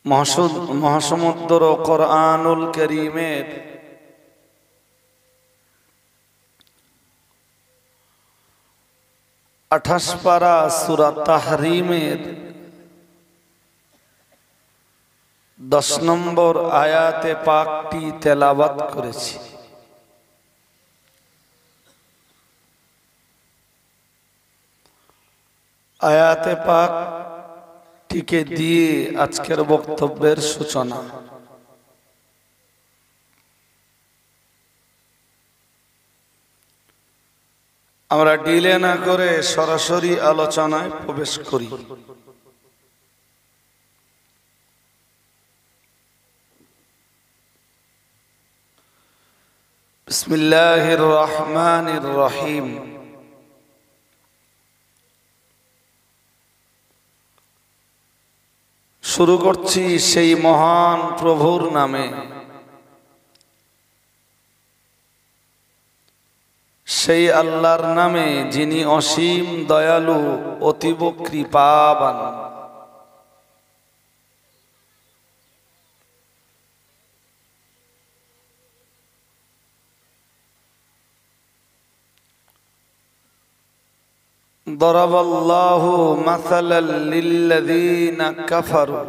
মহাসমুদ্র কোরআনুল কারীমের 28 পারা সূরা তাহরিমের 10 নম্বর আয়াতে পাকটি তেলাওয়াত করেছি। আয়াতে পাকটিকে দিয়ে আজকের বক্তব্যের সূচনা। আমরা ডিলে না করে সরাসরি আলোচনায় প্রবেশ করি। বিসমিল্লাহির রহমানির রহিম। শুরু করছি সেই মহান প্রভুর নামে, সেই আল্লাহর নামে যিনি অসীম দয়ালু অতীব কৃপাবান। দরাবাল্লাহু মাসালাল লিল্লাযীনা কাফারু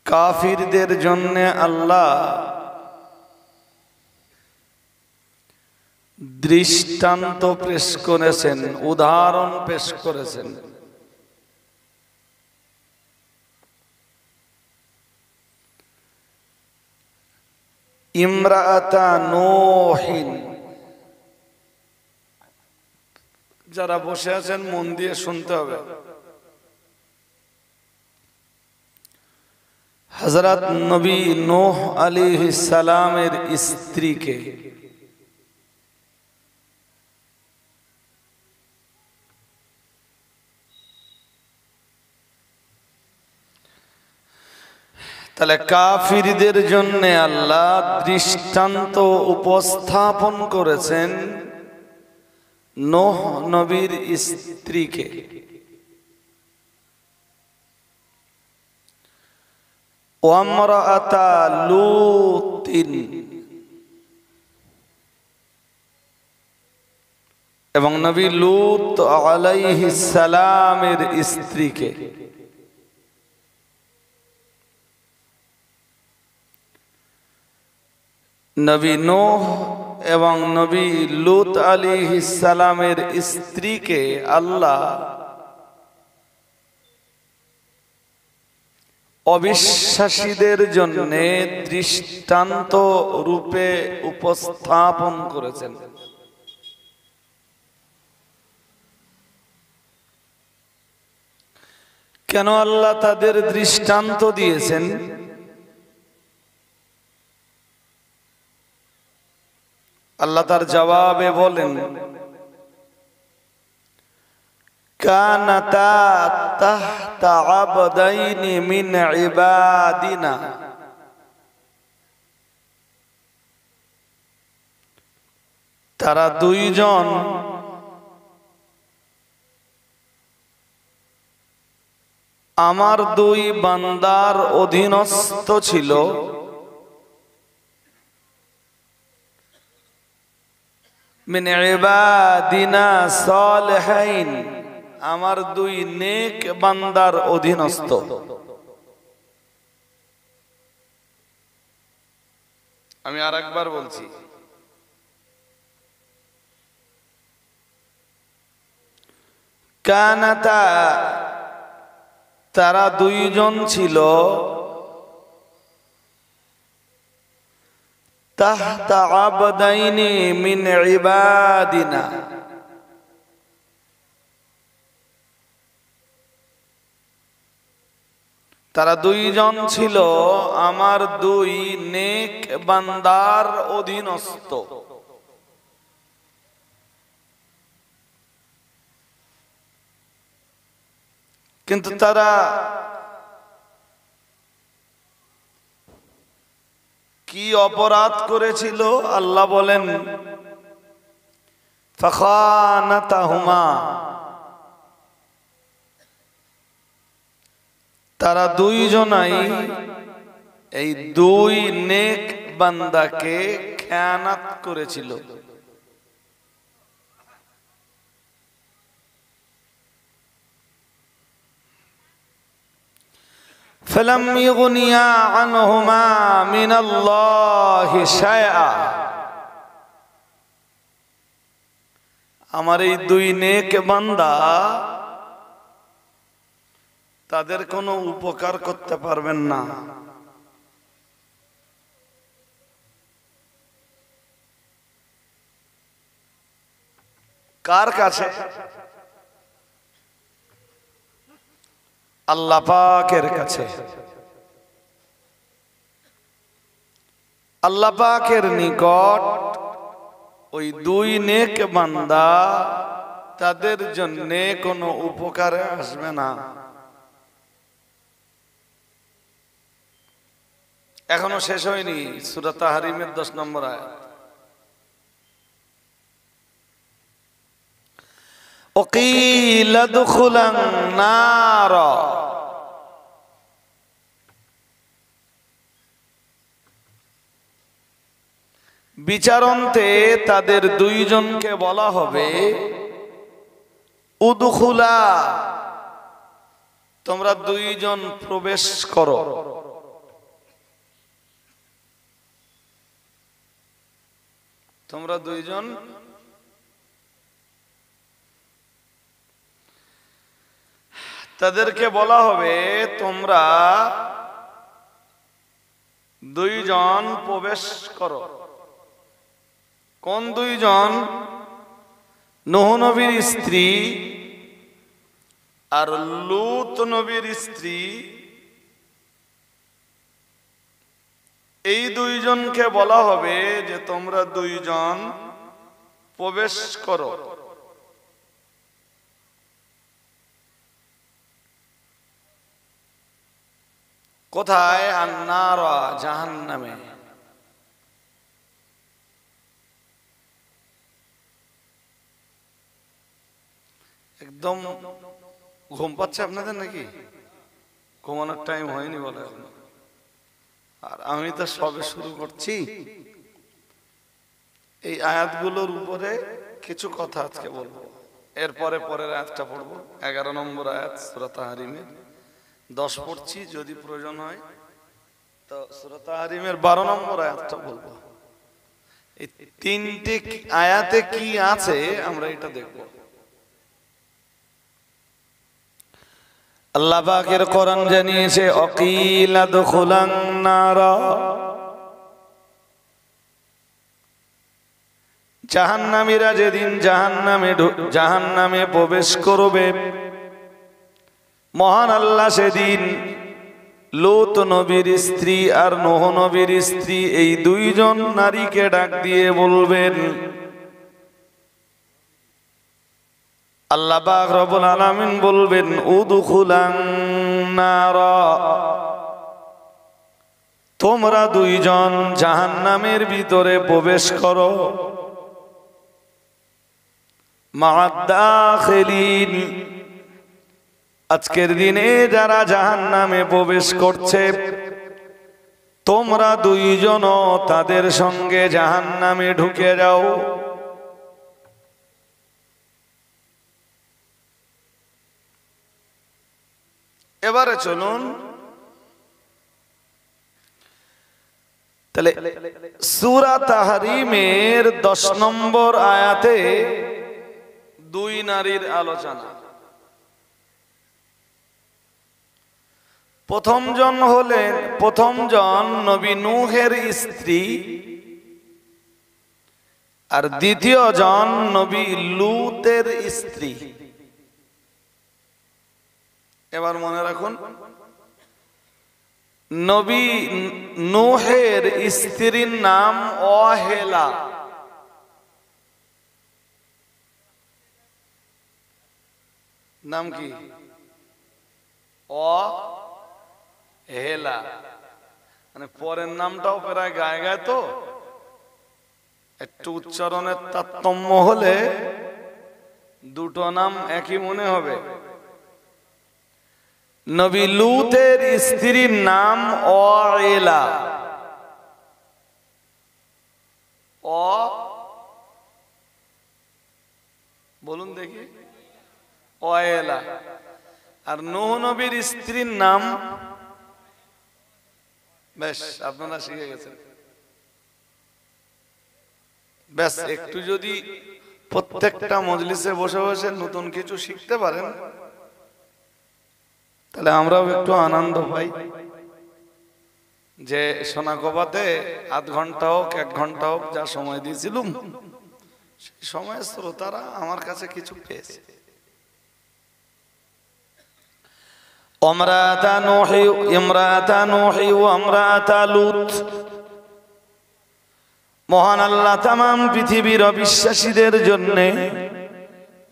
কাফিরদের জন্য আল্লাহ দৃষ্টান্ত পেশ করেছেন, উদাহরণ পেশ করেছেন। ইমরাআতা নূহিন, যারা বসে আছেন মন দিয়ে শুনতে হবে। হযরত নবী নূহ আলাইহিস সালামের স্ত্রীকে তাহলে কাফিরদের জন্য আল্লাহ দৃষ্টান্ত উপস্থাপন করেছেন নূহ নবীর স্ত্রীকে। ওয়ামরাআতা লূতিন, এবং নবী লূত আলাইহিস সালামের স্ত্রীকে। নবী নূহ এবং নবী লূত আলাইহিস সালামের স্ত্রীকে আল্লাহ অবিশ্বাসীদের জন্য দৃষ্টান্ত রূপে উপস্থাপন করেছেন। কেন আল্লাহ তাদের দৃষ্টান্ত দিয়েছেন? আল্লাহ তার জবাবে বলেন, কানাতা তাহতা আবদাইনি মিন ইবাদিনা, তারা দুইজন আমার দুই বান্দার অধীনস্থ ছিল। মিন ইবাদিনা সালিহিন, আমার দুই নেক বান্দার অধীনস্থ। আমি আরেকবার বলছি, কানাতা, তারা দুইজন ছিল, তাহতা আবদাইনি মিন ইবাদিনা, তারা দুইজন ছিল আমার দুই নেক বান্দার অধীনস্থ। কিন্তু তারা কি অপরাধ করেছিল? আল্লাহ বলেন, ফাখানাতাহুমা, তারা দুইজনাই এই দুই নেক বান্দাকে খেয়ানত করেছিল। ফালাম ইউগনিয়া আনহুমা মিনাল্লাহি শাইআ, আমার এই দুই নেক বান্দা তাদের কোনো উপকার করতে পারবেন না। কার কাছে? আল্লাহ পাকের কাছে। আল্লাহ পাকের নিকট ওই দুই নেক বান্দা তাদের জন্য কোনো উপকারে আসবে না। এখনো শেষ হয়নি সূরা তাহরিমের 10 নম্বর আয়াত। ওয়াকিলা দুখুলান নার, বিচারান্তে তাদের দুইজনকে বলা হবে উদখুলা, তোমরা দুইজন প্রবেশ করো। তোমরা দুইজন তাদেরকে বলা হবে তোমরা দুইজন প্রবেশ করো। কোন দুইজন? নূহ নবীর স্ত্রী আর লূত নবীর স্ত্রী, এই দুইজনকে বলা হবে যে তোমরা দুইজন প্রবেশ করো। কোথায়? আন-নার, জাহান্নামে। একদম ঘুম পাচ্ছে আপনাদের নাকি? ঘুমানোর টাইম হয়নি বলে, আর আমি তো সবে শুরু করছি। এই আয়াতগুলোর উপরে কিছু কথা আজকে বলবো, এরপরে পরের আয়াতটা পড়বো। 11 নম্বর আয়াত সূরা তাহরিমের 10 পড়ছি, যদি প্রয়োজন হয় তো সূরা তাহরিমের 12 নম্বর আয়াতটা বলবো। এই তিনটে আয়াতে কি আছে আমরা এটা দেখব। আল্লাহ পাকের কোরআন জানিয়েছে ওয়াকিলা দুখুলান নার, জাহান্নামীরা যেদিন জাহান্নামে প্রবেশ করবে, মহান আল্লাহ সেদিন লূত নবীর স্ত্রী আর নূহ নবীর স্ত্রী এই দুইজন নারীকে ডাক দিয়ে বলবেন, আল্লাহ পাক রব্বুল আলামিন বলবেন উদখুলান নার, তোমরা দুইজন জাহান্নামের ভিতরে প্রবেশ করো। মা'আদ দাখিলিন, আজকের দিনে যারা জাহান্নামে প্রবেশ করছে তোমরা দুইজনও তাদের সঙ্গে জাহান্নামে ঢুকে যাও। এবারে চলুন তাহলে সূরা তাহরিমের 10 নম্বর আয়াতে দুই নারীর আলোচনা। প্রথম জন নবী নূহের স্ত্রী আর দ্বিতীয় জন নবী লূতের স্ত্রী। এবার মনে রাখুন, নবী নূহের স্ত্রীর নাম অহেলা। নাম কি? অহেলা, মানে পরের নামটাও প্রায় গায়ে গায়ে তো, একটু উচ্চারণের তারতম্য হলে দুটো নাম একই মনে হবে। নবী লূতের স্ত্রীর নাম অয়েলা। বলুন দেখি, অয়েলা। আর নূহ নবীর স্ত্রীর নাম, বেশ আপনারা শিখে গেছেন। ব্যাস একটু যদি প্রত্যেকটা মজলিসে বসে বসে নতুন কিছু শিখতে পারেন তাহলে আমরাও একটু আনন্দ পাই। যে সোনাকোপাতে আধ ঘন্টা হোক 1 ঘন্টা হোক যা সময় দিয়েছিলাম, সেই সময় শ্রোতারা আমার কাছে কিছু পেয়েছে। ইমরাতা নূহি ওয়া ইমরাতা লূত। মহান আল্লাহ তামাম পৃথিবীর অবিশ্বাসীদের জন্য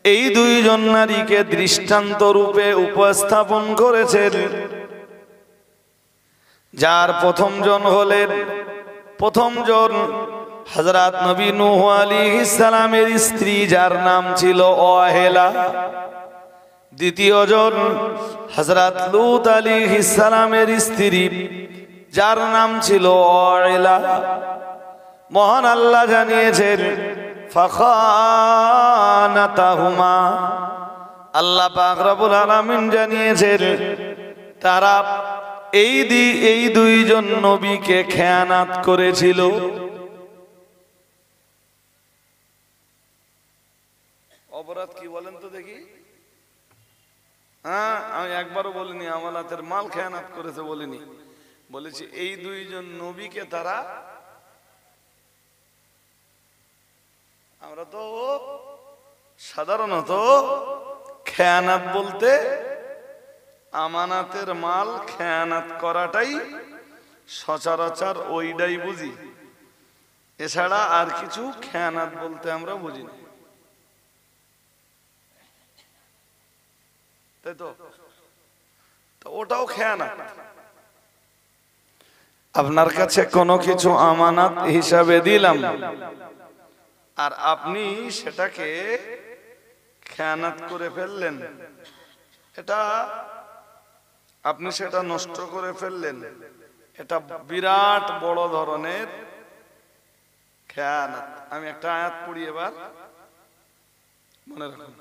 এই দুইজন নারীকে দৃষ্টান্ত রূপে উপস্থাপন করেছেন। যার প্রথমজন হযরত নবী নূহ আলাইহিস সালামের স্ত্রী, যার নাম ছিল অহেলা। দ্বিতীয়জন হযরত লূত আলাইহিস সালামের স্ত্রী, যার নাম ছিল অয়েলা। মহান আল্লাহ জানিয়েছেন ফাখানাতাহুমা, আল্লাহ পাক রব্বুল আলামিন জানিয়েছেন তারা এই দুইজন নবীকে খেয়ানাত করেছিল। অপরাধ কি বলেন তো দেখি? হ্যাঁ, আমি একবারও বলিনি আমানাতের মাল খেয়ানাত করেছে, বলিনি। বলেছি এই দুইজন নবীকে তারা, আমরা তো সাধারণত খেয়ানাত বলতে আমানাতের মাল খেয়ানাত করাটাই সচরাচর ওইটাই বুঝি, এছাড়া আর কিছু খেয়ানাত বলতে আমরা বুঝি না, তাই তো? ওটাও খেয়ানাত। আপনার কাছে কোনো কিছু আমানত হিসাবে দিলাম আর আপনি সেটাকে খেয়ানাত করে ফেললেন, এটা আপনি সেটা নষ্ট করে ফেললেন, এটা বিরাট বড় ধরনের খেয়ানাত। আমি একটা আয়াত পড়ি এবার, মনে রাখুন।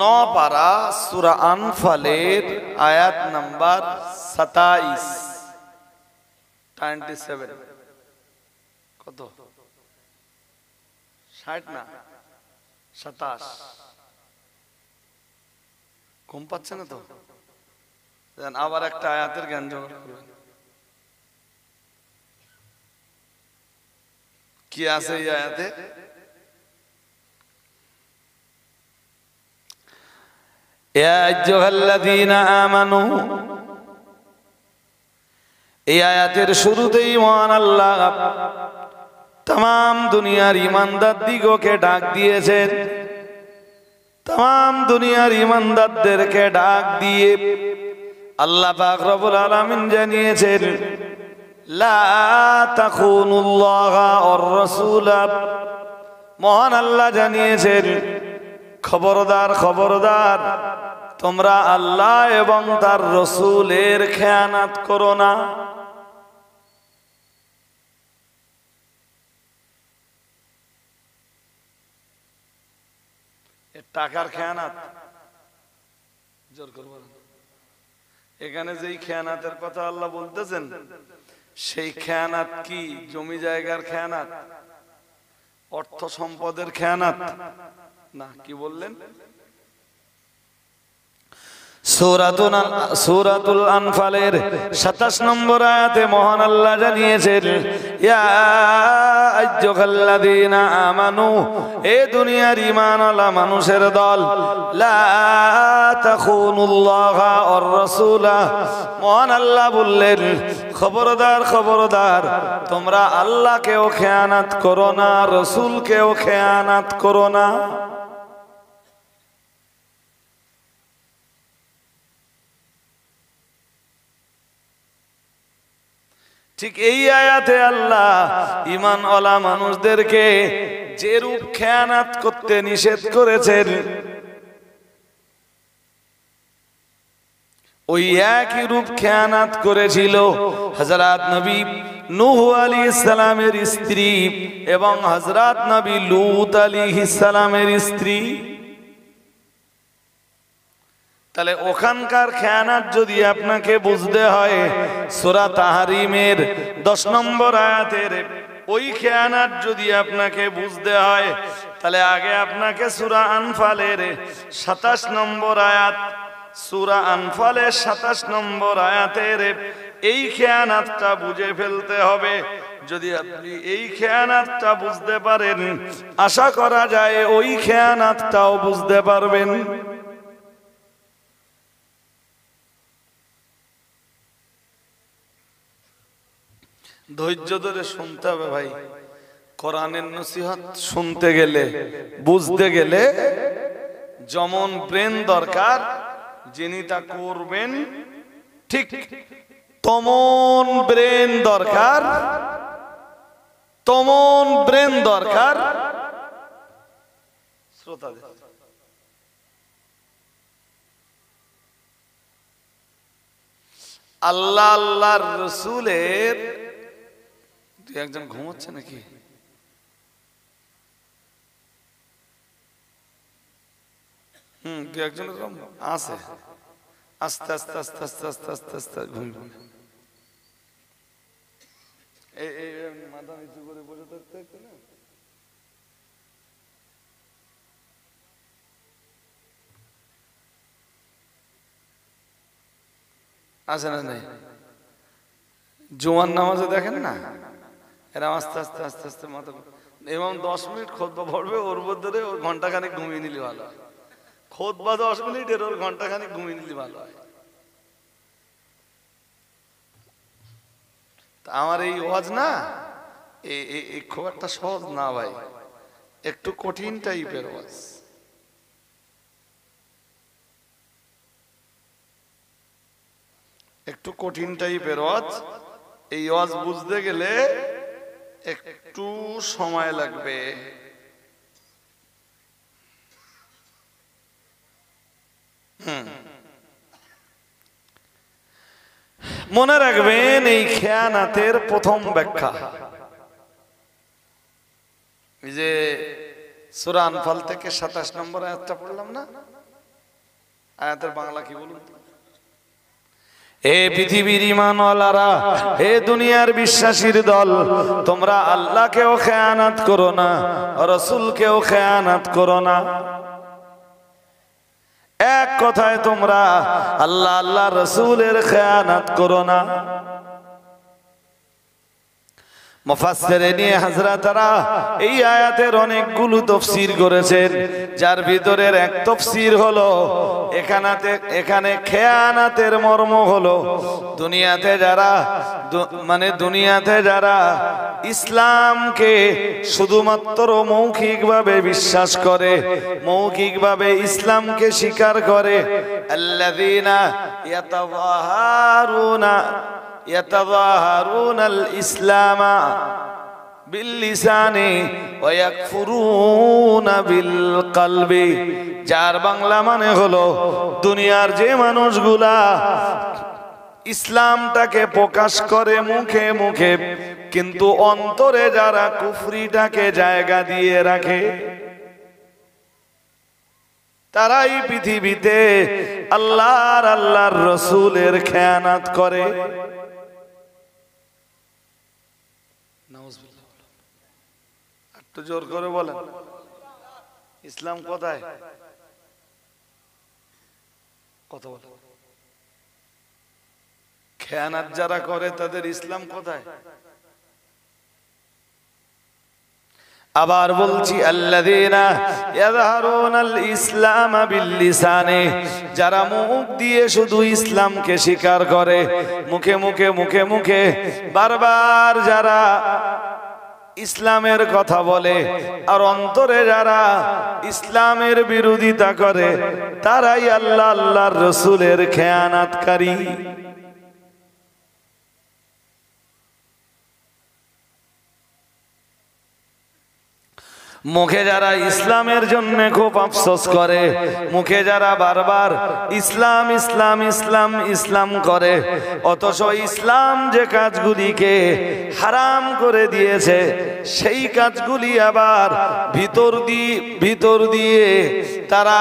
9 পারা সূরা আনফালের আয়াত নাম্বার 27। কত? 60 না 27? কম পাচ্ছে না তো? আবার একটা আয়াতের জ্ঞান জোগাড় করবেন। কি আছে এই আয়াতে? ইয়া আইয়ুহাল্লাযীনা আমানু, এই আয়াতের শুরুতেই মহান আল্লাহ তাম দুনিয়ার ইমানদার দিগকে ডাক দিয়েছেন। তাম দুনিয়ার ইমানদারদেরকে ডাক দিয়ে আল্লাহ পাক রব্বুল আলামিন জানিয়েছেন লা তাখুনুল্লাহা ওয়ার রাসূলা। মহান আল্লাহ জানিয়েছেন খবরদার খবরদার, তোমরা আল্লাহ এবং তার রাসূলের খেয়ানত করো না। টাকার খেয়ানত, জোর করে বলেন। এখানে যেই খেয়ানাতের কথা আল্লাহ বলতেছেন সেই খেয়ানাত কি জমি জায়গার খেয়ানাত, অর্থ সম্পদের খেয়ানাত না? কি বললেন? সূরাতুল আনফালের 27 নম্বর আয়াতে মহান আল্লাহ জানিয়েছেন ইয়া আইয়ুহাল্লাযীনা আমানু, এ দুনিয়ার ঈমানওয়ালা মানুষের দল, লা তাখুনুল্লাহা ওয়ার রাসূলা। মহান আল্লাহ বললেন খবরদার খবরদার, তোমরা আল্লাহকেও খেয়ানত করো না, রাসূলকেও খেয়ানত করো না। ঠিক এই আয়াতে আল্লাহ ঈমানওয়ালা মানুষদেরকে যে রূপ খেয়ানাত করতে নিষেধ করেছেন, ওই একই রূপ খেয়ানাত করেছিল হযরত নবী নূহ আলাইহিস সালামের স্ত্রী এবং হযরত নবী লূত আলাইহিস সালামের স্ত্রী। তাহলে ওখানকার খেয়ানাত যদি আপনাকে বুঝতে হয়, সূরা তাহরিমের 10 নম্বর আয়াতের ওই খেয়ানাত যদি আপনাকে বুঝতে হয়, তাহলে আগে আপনাকে সূরা আনফালের 27 নম্বর আয়াত, সূরা আনফালের 27 নম্বর আয়াতের এই খেয়ানাতটা বুঝে ফেলতে হবে। যদি আপনি এই খেয়ানাতটা বুঝতে পারেন, আশা করা যায় ওই খেয়ানাতটাও বুঝতে পারবেন। ধৈর্য ধরে শুনতে হবে ভাই। কোরআনের নসিহত শুনতে গেলে, বুঝতে গেলে যেমন ব্রেন দরকার, যিনি তা করবেন ঠিক তেমন ব্রেন দরকার, তেমন ব্রেন দরকার শ্রোতাদের। আল্লাহ আল্লাহর রাসূলের, একজন ঘুমোচ্ছে নাকি? একজন আছে, আস্তে আস্তে আস্তে আস্তে আস্তে আস্তে আস্তে ঘুমবে। মাথা নিচু করে বসে থাকতে না, আছে না? নাই? জুমার নামাজে দেখেন না, এরা আস্তে আস্তে আস্তে আস্তে মাথা, এবং 10 মিনিট খুতবা পড়বে, ওর মধ্যে ওর ঘন্টাখানিক ঘুমিয়ে নিলে ভালো হয়। খুতবা 10 মিনিট, এর ওর ঘন্টাখানিক ঘুমিয়ে নিলে ভালো হয়। আমার এই ওয়াজ না, এই খুব একটা সহজ না ভাই, একটু কঠিন টাইপের ওয়াজ। একটু কঠিন টাইপের ওয়াজ। এই ওয়াজ বুঝতে গেলে একটু সময় লাগবে। মনে রাখবেন, এই খেয়ানাতের প্রথম ব্যাখ্যা, এই যে সূরা আনফাল থেকে 27 নম্বর আয়াতটা পড়লাম না, আয়াতের বাংলা কি বলুন? হে পৃথিবীর ঈমানওয়ালারা, হে দুনিয়ার বিশ্বাসীর দল, তোমরা আল্লাহকেও খেয়ানাত করো না, রাসূলকেও খেয়ানাত করো না। এক কথায় তোমরা আল্লাহ আল্লাহ রাসূলের খেয়ানাত করো না। মুফাসসিরিনে হযরতরা এই আয়াতের অনেকগুলো তাফসীর করেছেন, যার ভিতরের এক তাফসীর হলো এখানে খেয়ানাতের মর্ম হলো দুনিয়াতে যারা ইসলামকে শুধুমাত্র মৌখিকভাবে বিশ্বাস করে, মৌখিকভাবে ইসলামকে স্বীকার করে, আল্লাযীনা ইয়াতাযাহারুনাল ইসলামা বিল্লিসানি ওয়া ইয়াকফুরুনা বিল কলবি, যার বাংলা মানে হলো দুনিয়ার যে মানুষগুলা ইসলামটাকে প্রকাশ করে মুখে মুখে, কিন্তু অন্তরে যারা কুফরিটাকে জায়গা দিয়ে রাখে, তারাই পৃথিবীতে আল্লাহর রাসূলের খেয়ানাত করে। একটু জোর করে বলেন, ইসলাম কোথায়? কথা বলে, খেয়ানাত যারা করে তাদের ইসলাম কোথায়? আবার বলছি, আল্লাযীনা ইয়াযহারুনাল ইসলামা বিল্লিসানি, যারা মুখ দিয়ে শুধু ইসলামকে স্বীকার করে, মুখে মুখে মুখে মুখে বারবার যারা ইসলামের কথা বলে, আর অন্তরে যারা ইসলামের বিরোধিতা করে, তারাই আল্লাহর রাসূলের খেয়ানাতকারী। মুখে যারা ইসলামের জন্য খুব আফসোস করে, মুখে যারা বারবার ইসলাম ইসলাম ইসলাম ইসলাম করে, অথচ ইসলাম যে কাজগুলিকে হারাম করে দিয়েছে সেই কাজগুলি আবার ভিতর দিয়ে তারা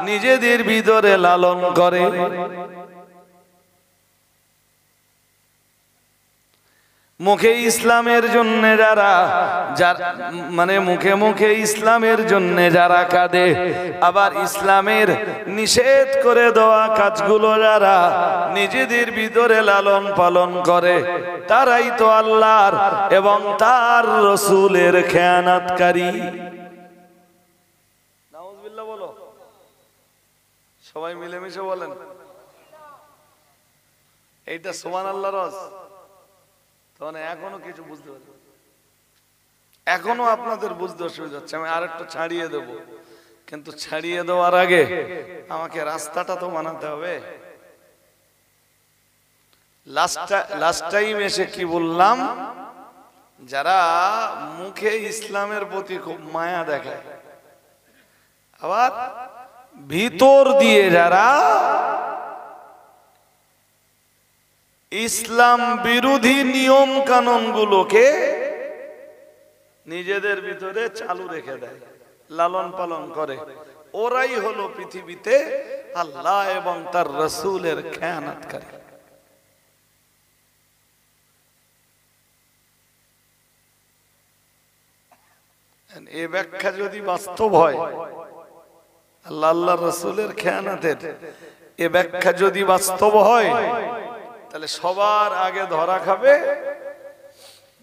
নিজেদের ভিতরে লালন করে। মুখে ইসলামের জন্য যারা মানে মুখে মুখে ইসলামের জন্য যারা কাঁদে, আবার ইসলামের নিষেধ করে দেওয়া কাজগুলো যারা নিজেদের ভিতরে লালন পালন করে, তারাই তো আল্লাহর এবং তার রসুলের খেয়ানাতকারী। নাউজুবিল্লাহ বলো, সবাই মিলেমিশে বলেন। এইটা সুবহানাল্লাহ রস। তখন এখনো কিছু বুঝতে পারি, এখনো আপনাদের বুঝতে অসুবিধা হচ্ছে। আমি আরেকটু ছাড়িয়ে দেব, কিন্তু ছাড়িয়ে দেওয়ার আগে আমাকে রাস্তাটা তো বানাতে হবে। লাস্ট টাইম এসে কি বললাম, যারা মুখে ইসলামের প্রতি খুব মায়া দেখায়, আবার ভিতর দিয়ে যারা ইসলাম বিরোধী নিয়ম কানুন গুলোকে নিজেদের ভিতরে চালু রেখে দেয়, লালন পালন করে, ওরাই হলো পৃথিবীতে আল্লাহ এবং তার রাসূলের খেয়ানতকারী। এই ব্যাখ্যা যদি বাস্তব হয়, আল্লাহ রাসূলের খেয়ানতের এই ব্যাখ্যা যদি বাস্তব হয়, তাহলে সবার আগে ধরা খাবে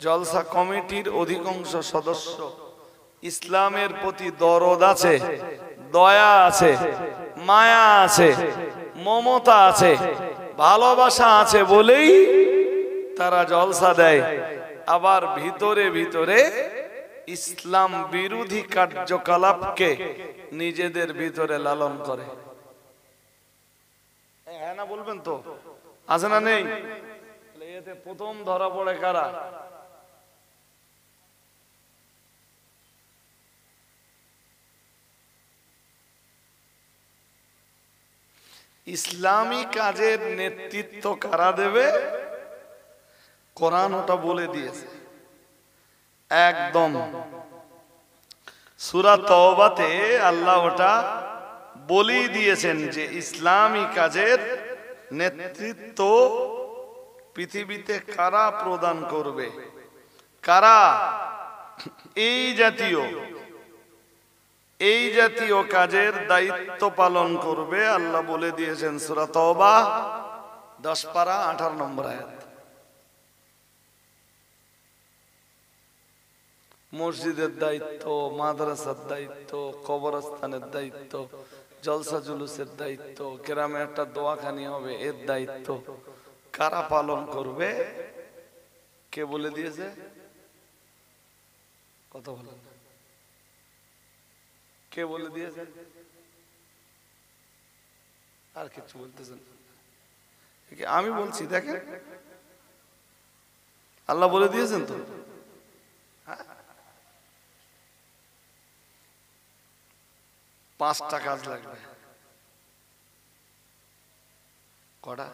জলসা কমিটির অধিকাংশ সদস্য ইসলামের প্রতি দরদ আছে, দয়া আছে, মায়া আছে, মমতা আছে, ভালোবাসা আছে বলেই তারা জলসা দেয়, আবার ভিতরে ভিতরে ইসলাম বিরোধী কার্যকলাপকে নিজেদের ভিতরে লালন করে। হ্যাঁ না বলবেন তো, আছে না নেই? এতে প্রথম ধরা পড়ে কারা? ইসলামী কাজের নেতৃত্ব কারা দেবে? কোরআন ওটা বলে দিয়েছে একদম। সূরা তওবাতে আল্লাহ ওটা বলেই দিয়েছেন যে ইসলামী কাজের নেতৃত্ব পৃথিবীতে কারা প্রদান করবে, কারা এই জাতীয় কাজের দায়িত্ব পালন করবে। আল্লাহ বলে দিয়েছেন সূরা তওবা 10 পারা 18 নম্বর আয়াত। মসজিদের দায়িত্ব, মাদ্রাসার দায়িত্ব, কবরস্থানের দায়িত্ব, জলসা জুলুসের দায়িত্ব, গ্রামে একটা দোয়াখানি হবে এর দায়িত্ব কারা পালন করবে? কে বলে দিয়েছে? কথা বলেন, কে বলে দিয়েছে? আর কিছু বলতেছেন? আমি বলছি, দেখেন আল্লাহ বলে দিয়েছেন তো। 5টা কাজ লাগবে। কটা?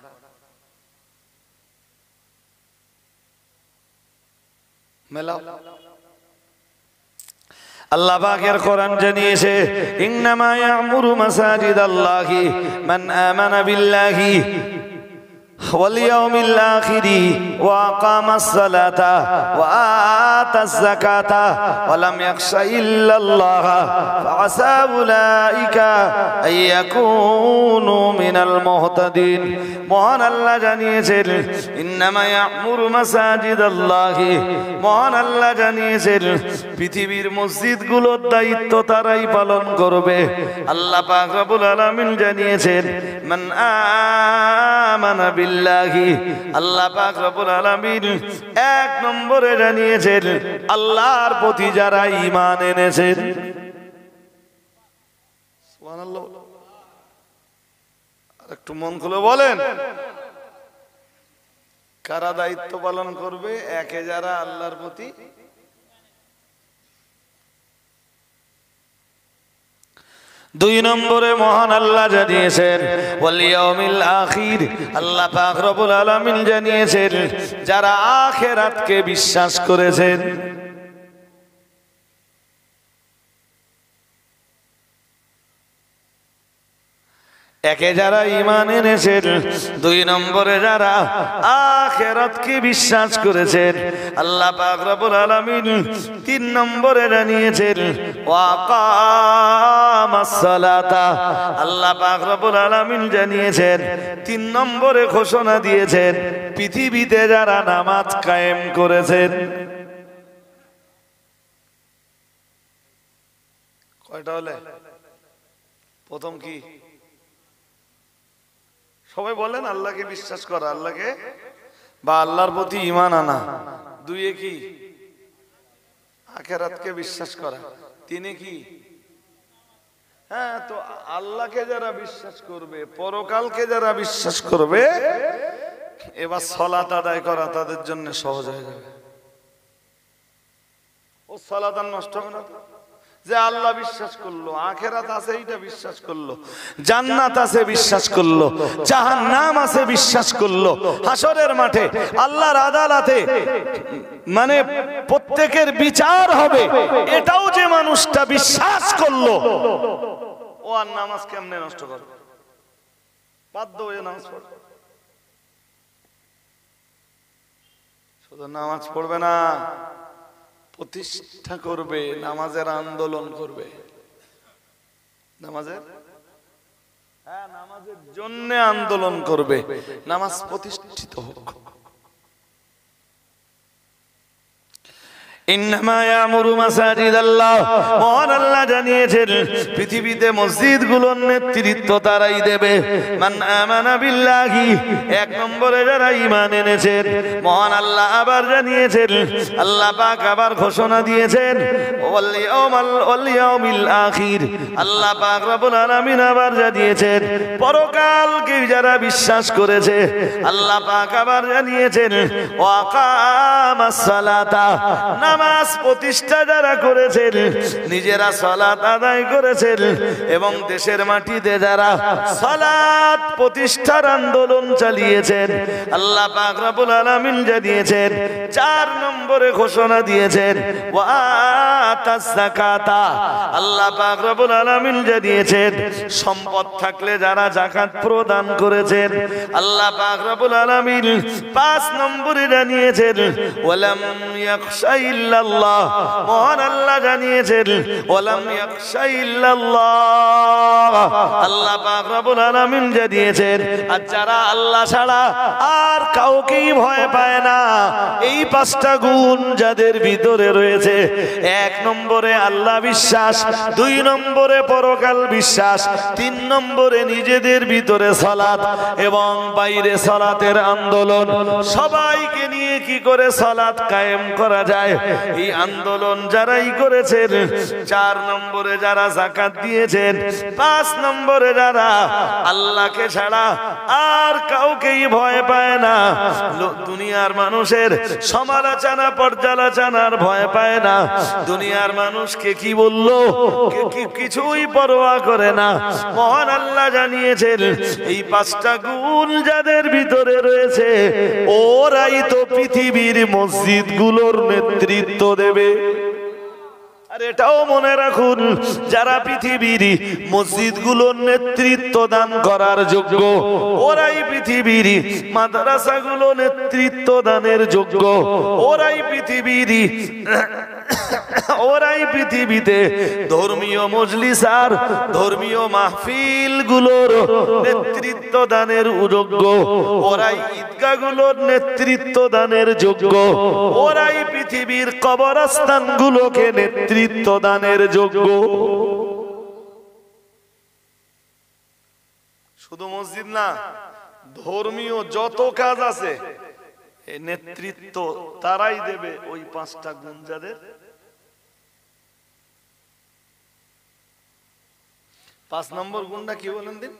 মেলাও। আল্লাহ পাকের কোরআন জানিয়েছে, ইন্নামা ইয়ামুরু মাসাজিদাল্লাহি মান আমানা বিল্লাহি ওয়াল ইয়াউমিল আখিরি ওয়া আকামাস সালাতা ওয়া আতাজ যাকাতা ওয়া লাম ইয়াখশা ইল্লাল্লাহ ফাআসা উলাইকা আইয়াকুনু মিনাল মুহতাদিন। মহান আল্লাহ জানিয়েছেন, ইন্নামা ইয়ামুরু মাসাজিদাল্লাহি, মহান আল্লাহ জানিয়েছেন পৃথিবীর মসজিদগুলোর দায়িত্ব তারাই পালন করবে। আল্লাহ পাক রব্বুল আলামিন জানিয়েছেন, মান আমানা বিল্লাহি, আল্লাহ পাক রব্বুল আলামিন 1 নম্বরে জানিয়েছেন আল্লাহর প্রতি যারা ঈমান এনেছেন। সুবহানাল্লাহ। আর একটু মন খুলে বলেন, কারা দায়িত্ব পালন করবে? একে যারা আল্লাহর প্রতি দুই নম্বরে মহান আল্লাহ জানিয়েছেন ওয়াল ইয়াউমিল আখির, আল্লাহ পাক রব্বুল আলামিন জানিয়েছেন যারা আখিরাতকে বিশ্বাস করেছেন। একে যারা ঈমান এনেছেন, দুই নম্বরে যারা আখিরাতকে বিশ্বাস করেছেন, আল্লাহ পাক রব্বুল আলামিন তিন নম্বরে জানিয়েছেন ওয়া আকামাস সালাতা, আল্লাহ পাক রব্বুল আলামিন জানিয়েছেন তিন নম্বরে ঘোষণা দিয়েছেন পৃথিবীতে যারা নামাজ কায়েম করেছেন। কয়টা হলে? প্রথম কি? সবাই বলেন আল্লাহকে বিশ্বাস করা, আল্লাহকে বা আল্লাহর প্রতি ঈমান আনা। দুইয়ে কি? আখিরাতকে বিশ্বাস করা। তিনে কি? হ্যাঁ, তো আল্লাহকে যারা বিশ্বাস করবে, পরকালকে যারা বিশ্বাস করবে, এবার সালাত আদায় করা তাদের জন্য সহজ হয়ে যাবে। ও সালাত আর নষ্ট হবে না, যে আল্লাহ বিশ্বাস করলো, আখিরাত আছে এইটা বিশ্বাস করলো, জান্নাত আছে বিশ্বাস করলো, জাহান্নাম আছে বিশ্বাস করলো, হাসরের মাঠে আল্লাহর আদালতে মানে প্রত্যেকের বিচার হবে, এটাও যে মানুষটা বিশ্বাস করলো, ও আর নামাজ কেমনে নষ্ট করবে? বাধ্য হয়ে নামাজ পড়বে। শুধু নামাজ পড়বে না, প্রতিষ্ঠা করবে, নামাজের আন্দোলন করবে। নামাজের জন্য আন্দোলন করবে, নামাজ প্রতিষ্ঠিত হোক। ইন্নামা ইয়ামুরু মাসাজিদাল্লাহ, মহান আল্লাহ জানিয়েছেন পৃথিবীতে মসজিদগুলোর নেতৃত্ব তারাই দেবে মান আমানা বিল্লাহি, এক নম্বরে যারা ঈমান এনেছেন। মহান আল্লাহ আবার জানিয়েছেন, আল্লাহ পাক আবার ঘোষণা দিয়েছেন ওয়াল ইয়াউমিল আখির, আল্লাহ পাক রব্বুল আলামিন আবার জানিয়েছেন পরকালকে যারা বিশ্বাস করেছে। আল্লাহ পাক আবার জানিয়েছেন ওয়া আকামাস সালাতা, নামাজ প্রতিষ্ঠা যারা করেছেন, নিজেরা সালাত আদায় করেছেন, এবং দেশের মাটিতে যারা সালাত প্রতিষ্ঠার আন্দোলন চালিয়েছেন, আল্লাহ পাক রব্বুল আলামিন জানিয়েছেন চার নম্বরে ঘোষণা দিয়েছেন ওয়া আতাস যাকাতা, আল্লাহ পাক রব্বুল আলামিন জানিয়েছেন সম্পদ থাকলে যারা যাকাত প্রদান করেছেন, আল্লাহ পাক রব্বুল আলামিন পাঁচ নম্বরে জানিয়েছেন ওয়ালাম ইয়াখশা ইল্লাল্লাহ, মহান আল্লাহ জানিয়েছেন ওয়ালাম ইয়াখশা ইল্লাল্লাহ, আল্লাহ পাক রব্বুল আলামিন জানিয়েছেন আর যারা আল্লাহ ছাড়া আর কাউকেই ভয় পায় না। এই পাঁচটা গুণ যাদের ভিতরে রয়েছে, এক নম্বরে আল্লাহ বিশ্বাস, দুই নম্বরে পরকাল বিশ্বাস, তিন নম্বরে নিজেদের ভিতরে সালাত এবং বাইরে সালাতের আন্দোলন, সবাইকে নিয়ে কি করে সালাত কায়েম করা যায় এই আন্দোলন যারাই করেছেন। চার নম্বরে যারা যাকাত দিয়েছেন, পাঁচ নম্বরে যারা আল্লাহকে ছাড়া আর কাউকেই ভয় পায় না, দুনিয়ার মানুষের সমালোচনা পর্যালোচনার ভয় পায় না, দুনিয়ার মানুষকে কি বললো কিছুই পরোয়া করে না। মহান আল্লাহ জানিয়েছেন এই পাঁচটা গুণ যাদের ভিতরে রয়েছে, ওরাই তো পৃথিবীর মসজিদগুলোর নেতৃত্ব দেবে। আর এটাও মনে রাখুন, যারা পৃথিবীর মসজিদগুলোর নেতৃত্ব দান করার যোগ্য, ওরাই পৃথিবীর মাদ্রাসাগুলো নেতৃত্ব দানের যোগ্য, ওরাই পৃথিবীতে ধর্মীয় মজলিস আর ধর্মীয় মাহফিল গুলোর নেতৃত্ব দানের যোগ্য, ওরাই ঈদগাহগুলোর নেতৃত্ব দানের যোগ্য, ওরাই পৃথিবীর কবরস্থান গুলোকে নেতৃত্ব দানের যোগ্য। শুধু মসজিদ না, ধর্মীয় যত কাজ আছে এই নেতৃত্ব তারাই দেবে ওই পাঁচটা গুণ যাদের। পাঁচ নম্বর গুণটা কি বলেন দিন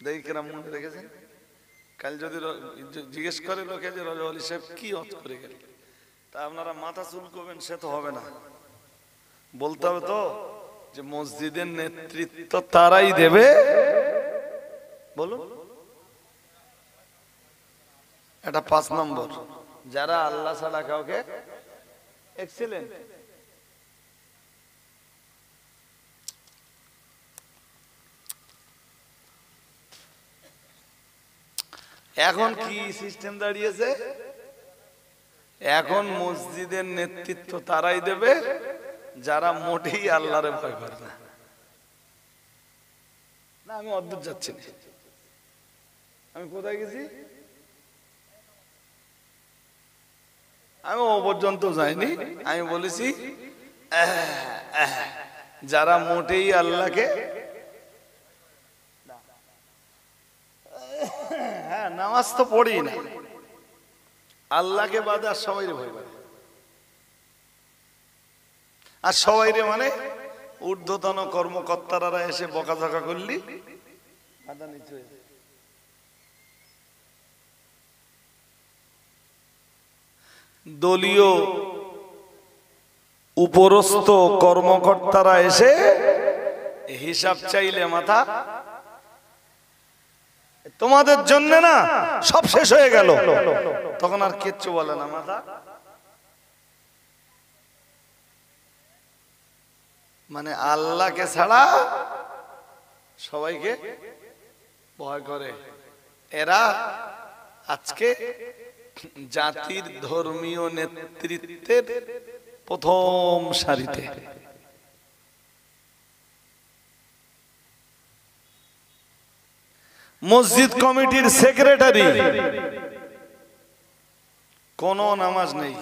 দেখি, কেরাম মনে রেখেছেন? কাল যদি জিজ্ঞেস করে লোকে যে রজব আলী সাহেব কি অর্থ করে গেল, তা আপনারা মাথা চুল করবেন, সে তো হবে না, বলতে হবে তো যে মসজিদের নেতৃত্ব তারাই দেবে, বলুন। এটা 5 নম্বর, যারা আল্লাহ ছাড়া কাউকে, এক্সিলেন্ট। এখন কি সিস্টেম দাঁড়িয়েছে, এখন মসজিদের নেতৃত্ব তারাই দেবে যারা মোটেই আল্লাহরে ভয় করে না। না আমি অদ্ভুত যাচ্ছি না, আমি কোথায় গেছি, আমি ও পর্যন্ত যাইনি। আমি বলেছি যারা মোটেই আল্লাহকে, হ্যাঁ নামাজ তো পড়ি না, আল্লাহকে বাদে আর সবাই ভয় করে। আর সবাই মানে ঊর্ধ্বতন কর্মকর্তারা এসে বকাঝকা করলি মাথা নিচু হয়ে যায়। দলীয় উপরস্থ কর্মকর্তারা এসে হিসাব চাইলে মাথা, তোমাদের জন্য না সব শেষ হয়ে গেল, তখন আর কিচ্ছু বলে না মাথা। মানে আল্লাহকে ছাড়া সবাইকে ভয় করে। এরা আজকে জাতির ধর্মীয় নেতৃত্বের প্রথম সারিতে। মসজিদ কমিটির সেক্রেটারি, কোনো নামাজ নেই,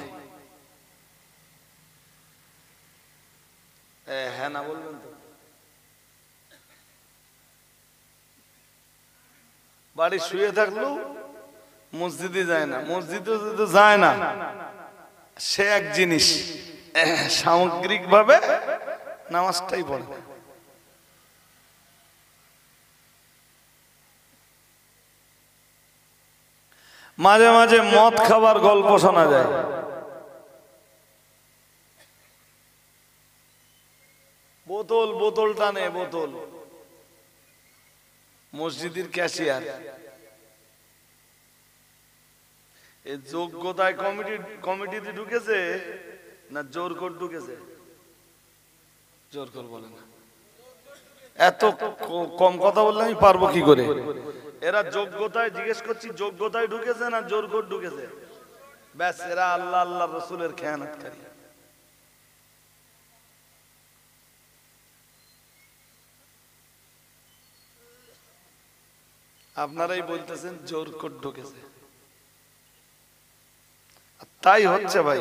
হ্যাঁ না বলবেন তো, বাড়ি শুয়ে থাকলো মসজিদে যায় না, মসজিদে যদি যায় না সে এক জিনিস, সামগ্রিক ভাবে নামাজটাই পড়ে। মাঝে মাঝে মদ খাবার গল্প শোনা যায়, বোতল বোতল টানে, বোতল। মসজিদের ক্যাশিয়ার এই যোগ্যতায় কমিটিতে ঢুকেছে না জোর করে ঢুকেছে? জোর করে বলে না, এত কম কথা বললে আমি পারবো কি করে? এরা যোগ্যতায়, জিজ্ঞেস করছি যোগ্যতায় ঢুকেছে না জোর করে ঢুকেছে? ব্যাস, এরা আল্লাহ আল্লাহ রসুলের খেয়ানতকারী। আপনারাই বলতেছেন জোর করে ঢুকেছে, তাই হচ্ছে ভাই,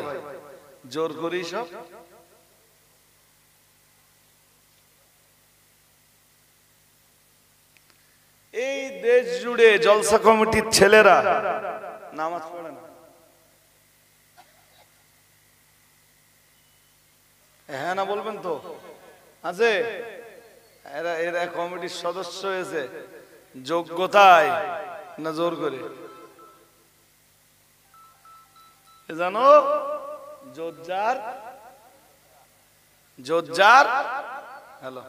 জোর করেই সব। এই দেশ জুড়ে জলসা কমিটির ছেলেরা নামাজ পড়ে না, হ্যাঁ না বলবেন তো? আছে, এরা এরা কমিটির সদস্য হয়েছে যোগ্যতায় না জোর করে? জানো, জোরজার জোরজার, হ্যালো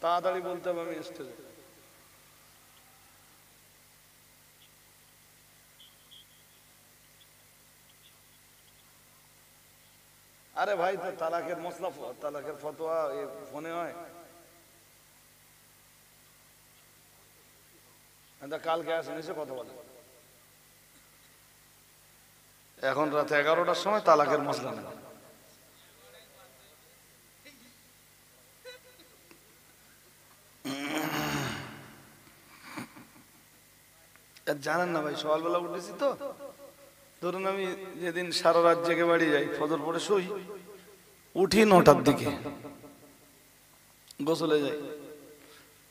তাড়াতাড়ি বলতে হবে, আমি স্টেজে। আরে ভাই, তো তালাকের মশলা, তালাকের ফতোয়া ফোনে হয়? কালকে আসেন, এসে কথা বলে। এখন রাত 11টার সময় তালাকের মশলা নেই। জানেন না ভাই, সকালবেলা উঠেছি তো, ধরুন আমি যেদিন সারা রাত জেগে বাড়ি যাই, ফজর পরে শুই, উঠি 9টার দিকে, গোসলে যাই,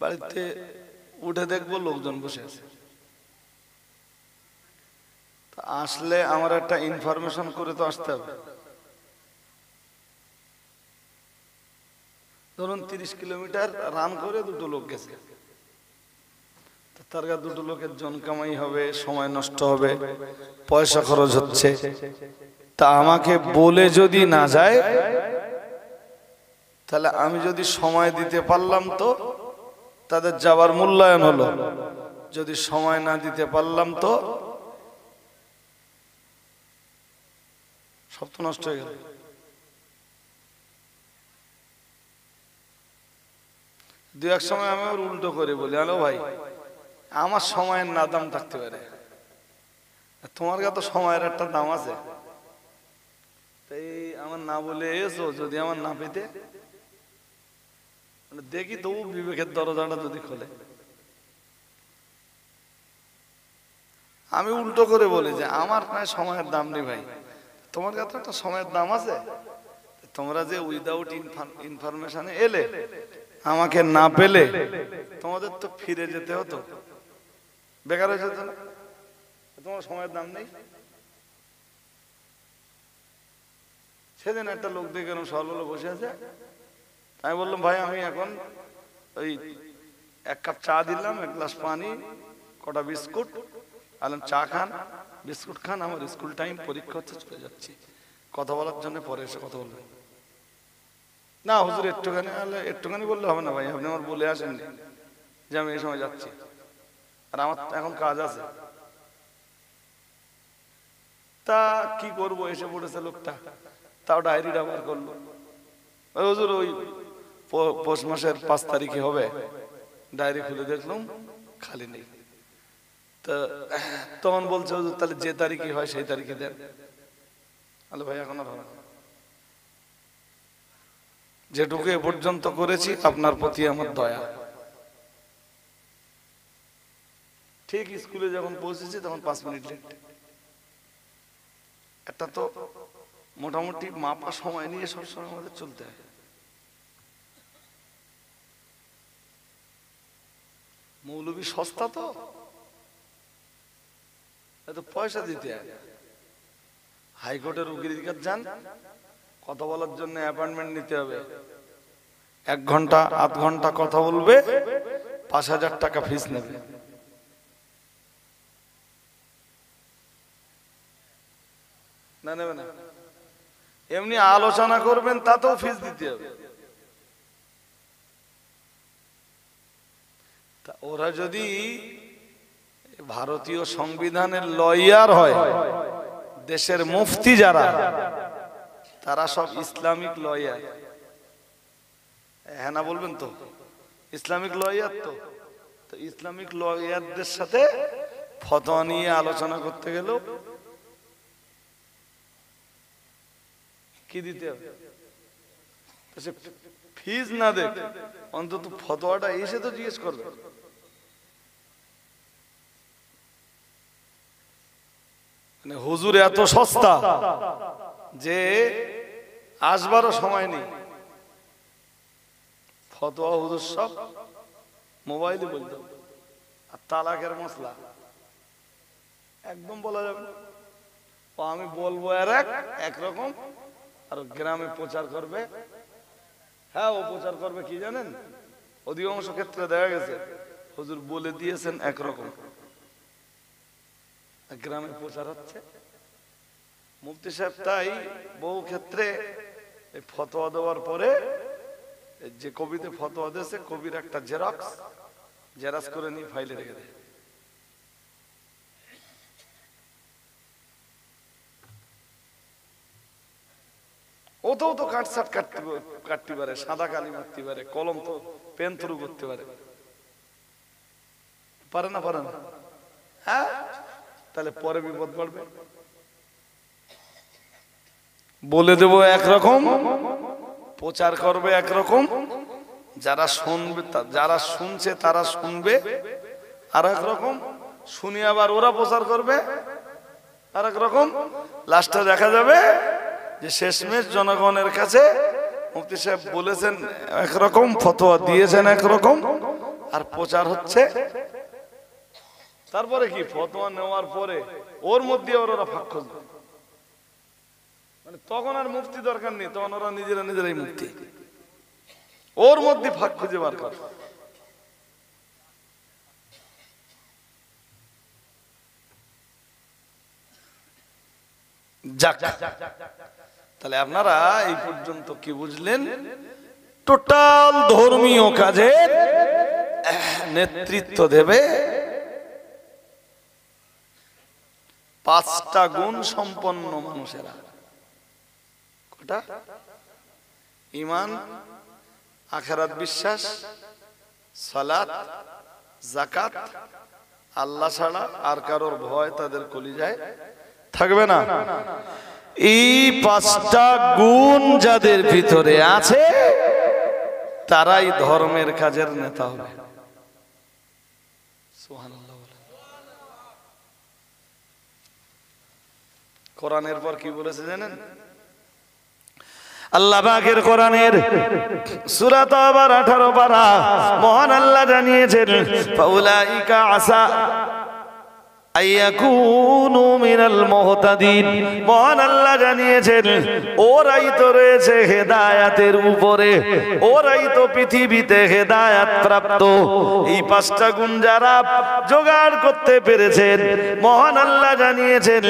বাড়িতে উঠে দেখবো লোকজন বসে আছে। আসলে আমার একটা ইনফরমেশন করে তো আসতে হবে। ধরুন 30 কিলোমিটার রান করে দুটো লোক গেছে, তার দুটো লোকের জন কামাই হবে, সময় নষ্ট হবে, পয়সা খরচ হচ্ছে, তা আমাকে বলে যদি না যায়, তাহলে আমি যদি সময় দিতে পারলাম তো তাদের যাবার মূল্যায়ন হলো, যদি সময় না দিতে পারলাম তো সব তো নষ্ট হয়ে গেল। দু এক সময় আমি ওর উল্টো করে বলি, হ্যালো ভাই, আমার সময়ের না দাম থাকতে পারে, তোমার কাছে তো সময়ের একটা দাম আছে, তাই আমার না বলে এসো, যদি আমার না পেতে দেখি তবু বিবেকের দরজাটা যদি খোলে। আমি উল্টো করে বলি যে আমার প্রায় সময়ের দাম নেই ভাই, তোমার কাছে একটা সময়ের দাম আছে, তোমরা যে উইদাউট ইনফরমেশনে এলে, আমাকে না পেলে তোমাদের তো ফিরে যেতে হতো, বেকার হয়ে যেত না, তোমার সময়ের দাম নেই। সেদিন একটা লোক দেখে সকালবেলা বসে আছে, আমি বললাম ভাই আমি এখন ওই এক কাপ চা দিলাম, এক গ্লাস পানি, কটা বিস্কুট, আলাম চা খান, বিস্কুট খান, আমার স্কুল টাইম, পরীক্ষা হচ্ছে, চলে যাচ্ছি, কথা বলার জন্য পরে এসে কথা বলবেন। না হুজুর একটুখানি বললে হবে না ভাই, আপনি আমার বলে আসেননি যে আমি এই সময় যাচ্ছি, আর আমার এখন কাজ আছে। তা কি করবো, এসে পড়েছে লোকটা, তাও ডায়েরিটা বার করলো, হুজুর ওই পৌষ মাসের 5 তারিখে হবে, ডায়েরি খুলে দেখলাম খালি নেই। তা তখন বলছে হুজুর তাহলে যে তারিখে হয় সেই তারিখে দেন। আরে ভাই এখন আর হবে না, যেটুকু এ পর্যন্ত করেছি আপনার প্রতি আমার দয়া। ঠিক স্কুলে যখন পৌঁছেছি তখন 5 মিনিট লেট। একটা তো মোটামুটি মাপা সময় নিয়ে সবসময় আমাদের চলতে হয়। মৌলবী সস্তা তো, এত পয়সা দিতে হয়। হাইকোর্টের উকিলের কাছে যান, কথা বলার জন্য অ্যাপয়েন্টমেন্ট নিতে হবে, 1 ঘন্টা 8 ঘন্টা কথা বলবে, 5,000 টাকা ফিস নেবে। না নেবে না, এমনি আলোচনা করবেন তাতেও ফিস দিতে হবে। তা ওরা যদি ভারতীয় সংবিধানের লয়ার হয়, দেশের মুফতি যারা, তারা সব ইসলামিক লয়ার। হ্যাঁ না বলবেন তো, ইসলামিক লয়ার তো, তো ইসলামিক লয়ারদের সাথে ফতোয়া নিয়ে আলোচনা করতে গেলেও কি দিতে হবে, ফিজ না দেখ অন্তত ফতোয়াটা এসে তো জিজ্ঞেস করবে। মানে হুজুর এত সস্তা যে আসবারও সময় নেই, ফতোয়া হুজুর সব মোবাইলে বলতে হবে। আর তালাকের মশলা একদম বলা যাবে না, ও আমি বলবো একরকম, আর গ্রামে প্রচার করবে। হ্যাঁ ও প্রচার করবে কি জানেন, অধিকাংশ ক্ষেত্রে দেখা গেছে হুজুর বলে দিয়েছেন একরকম, গ্রামে প্রচার হচ্ছে। মুফতি সাহেব তাই বহু ক্ষেত্রে ফতোয়া দেওয়ার পরে যে কবিতে ফতোয়া দিয়েছে, কবির একটা জেরক্স করে নিয়ে ফাইলে রেখে দেয়। ওতেও তো কাটসাট কাটতে পারে, সাদা কালি মারতে পারে, কলম তো পেন থ্রু করতে পারে, পারে না পারে না? হ্যাঁ, তাহলে পরে বিপদ পড়বে। বলে দেব একরকম, প্রচার করবে একরকম, যারা শুনবে, যারা শুনছে তারা শুনবে আর একরকম, শুনে আবার ওরা প্রচার করবে আর একরকম। লাস্টে দেখা যাবে যে শেষমেশ জনগণের কাছে মুফতি সাহেব বলেছেন একরকম, ফতোয়া দিয়েছেন একরকম, আর প্রচার হচ্ছে। তারপরে কি, ফতোয়া নেওয়ার পরে ওর মধ্যে ওরা ফাঁক খুঁজবে, মানে তখন আর মুফতি দরকার নেই, তখন ওরা নিজেরাই মুফতি, ওর মধ্যে ফাঁক খুঁজে বার করে। যাক, তাহলে আপনারা এই পর্যন্ত কি বুঝলেন? টোটাল ধর্মীয় কাজে নেতৃত্ব দেবে 5টা গুণ সম্পন্ন মানুষেরা। কটা? ঈমান, আখিরাত বিশ্বাস, সালাত, যাকাত, আল্লাহ ছাড়া আর কারোর ভয় তাদের কলিজায় থাকবে না। এই 5টা গুণ যাদের ভিতরে আছে তারাই ধর্মের কাজের নেতা হবে। সুবহানাল্লাহ। কোরআনের পর কি বলেছে জানেন? আল্লাহ পাকের কোরআনের সূরা তাওবার 18 পারা মহান আল্লাহ জানিয়েছেন, ফাউলাইকা আসা আইয়াকুনু মিনাল মুহতাদিন। মহান আল্লাহ জানিয়েছেন ওরাই তো রয়েছে হেদায়েতের উপরে, ওরাই তো পৃথিবীতে হেদায়েত প্রাপ্ত। এই 5টা গুণ যারা জোগাড় করতে পেরেছেন মহান আল্লাহ জানিয়েছেন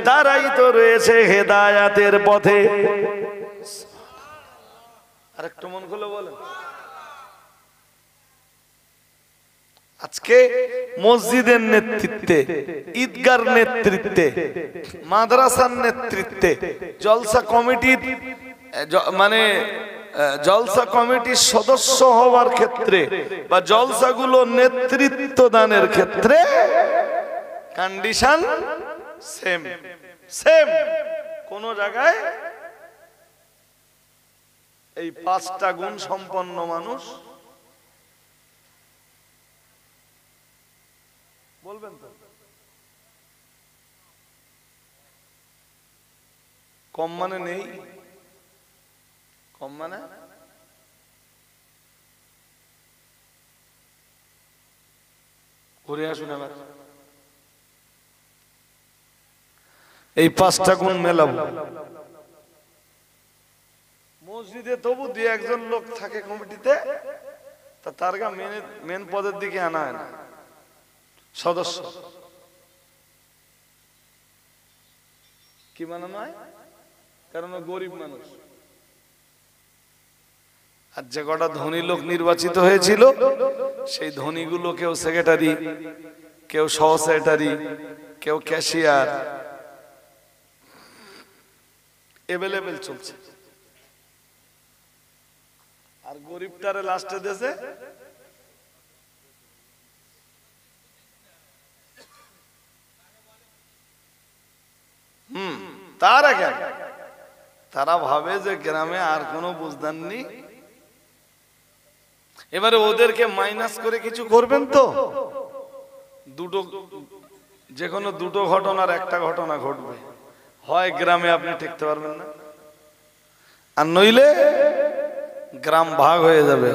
তারাই তো রয়েছে হেদায়েতের পথে। আরেকটু মন খুলে বলেন। আজকে মসজিদের নেতৃত্বে, ঈদগার নেতৃত্বে, মাদ্রাসার নেতৃত্বে, জলসা কমিটির মানে জলসা কমিটির সদস্য হওয়ার ক্ষেত্রে বা জলসাগুলো নেতৃত্ব দানের ক্ষেত্রে কন্ডিশন সেম সেম। কোন জায়গায় এই 5টা গুণ সম্পন্ন মানুষ বলবেন তো কম মানে নেই? কম মানে ঘুরে আসুন আবার। এই 5টা গুণ মেলাবো। মসজিদে তবু 2-1 লোক থাকে কমিটিতে, তা তার মেন পদের দিকে আনা হয় না সদস্য। কি বানানো হয়? কারণ গরিব মানুষ। আর যে কটা ধনী লোক নির্বাচিত হয়েছিল সেই ধনীগুলো কেউ সেক্রেটারি, কেউ সহ সেক্রেটারি, কেউ ক্যাশিয়ার, এভেলেবেল চলছে। আর গরিবটারে লাস্টে দেশে তারা কেন? তারা ভাবে যে গ্রামে আর কোনো বুঝদান নেই। এবারে ওদেরকে মাইনাস করে কিছু করবেন তো যে কোনো 2টো ঘটনার একটা ঘটনা ঘটবে। হয় গ্রামে আপনি টিকতে পারবেন না, আর নইলে গ্রাম ভাগ হয়ে যাবে।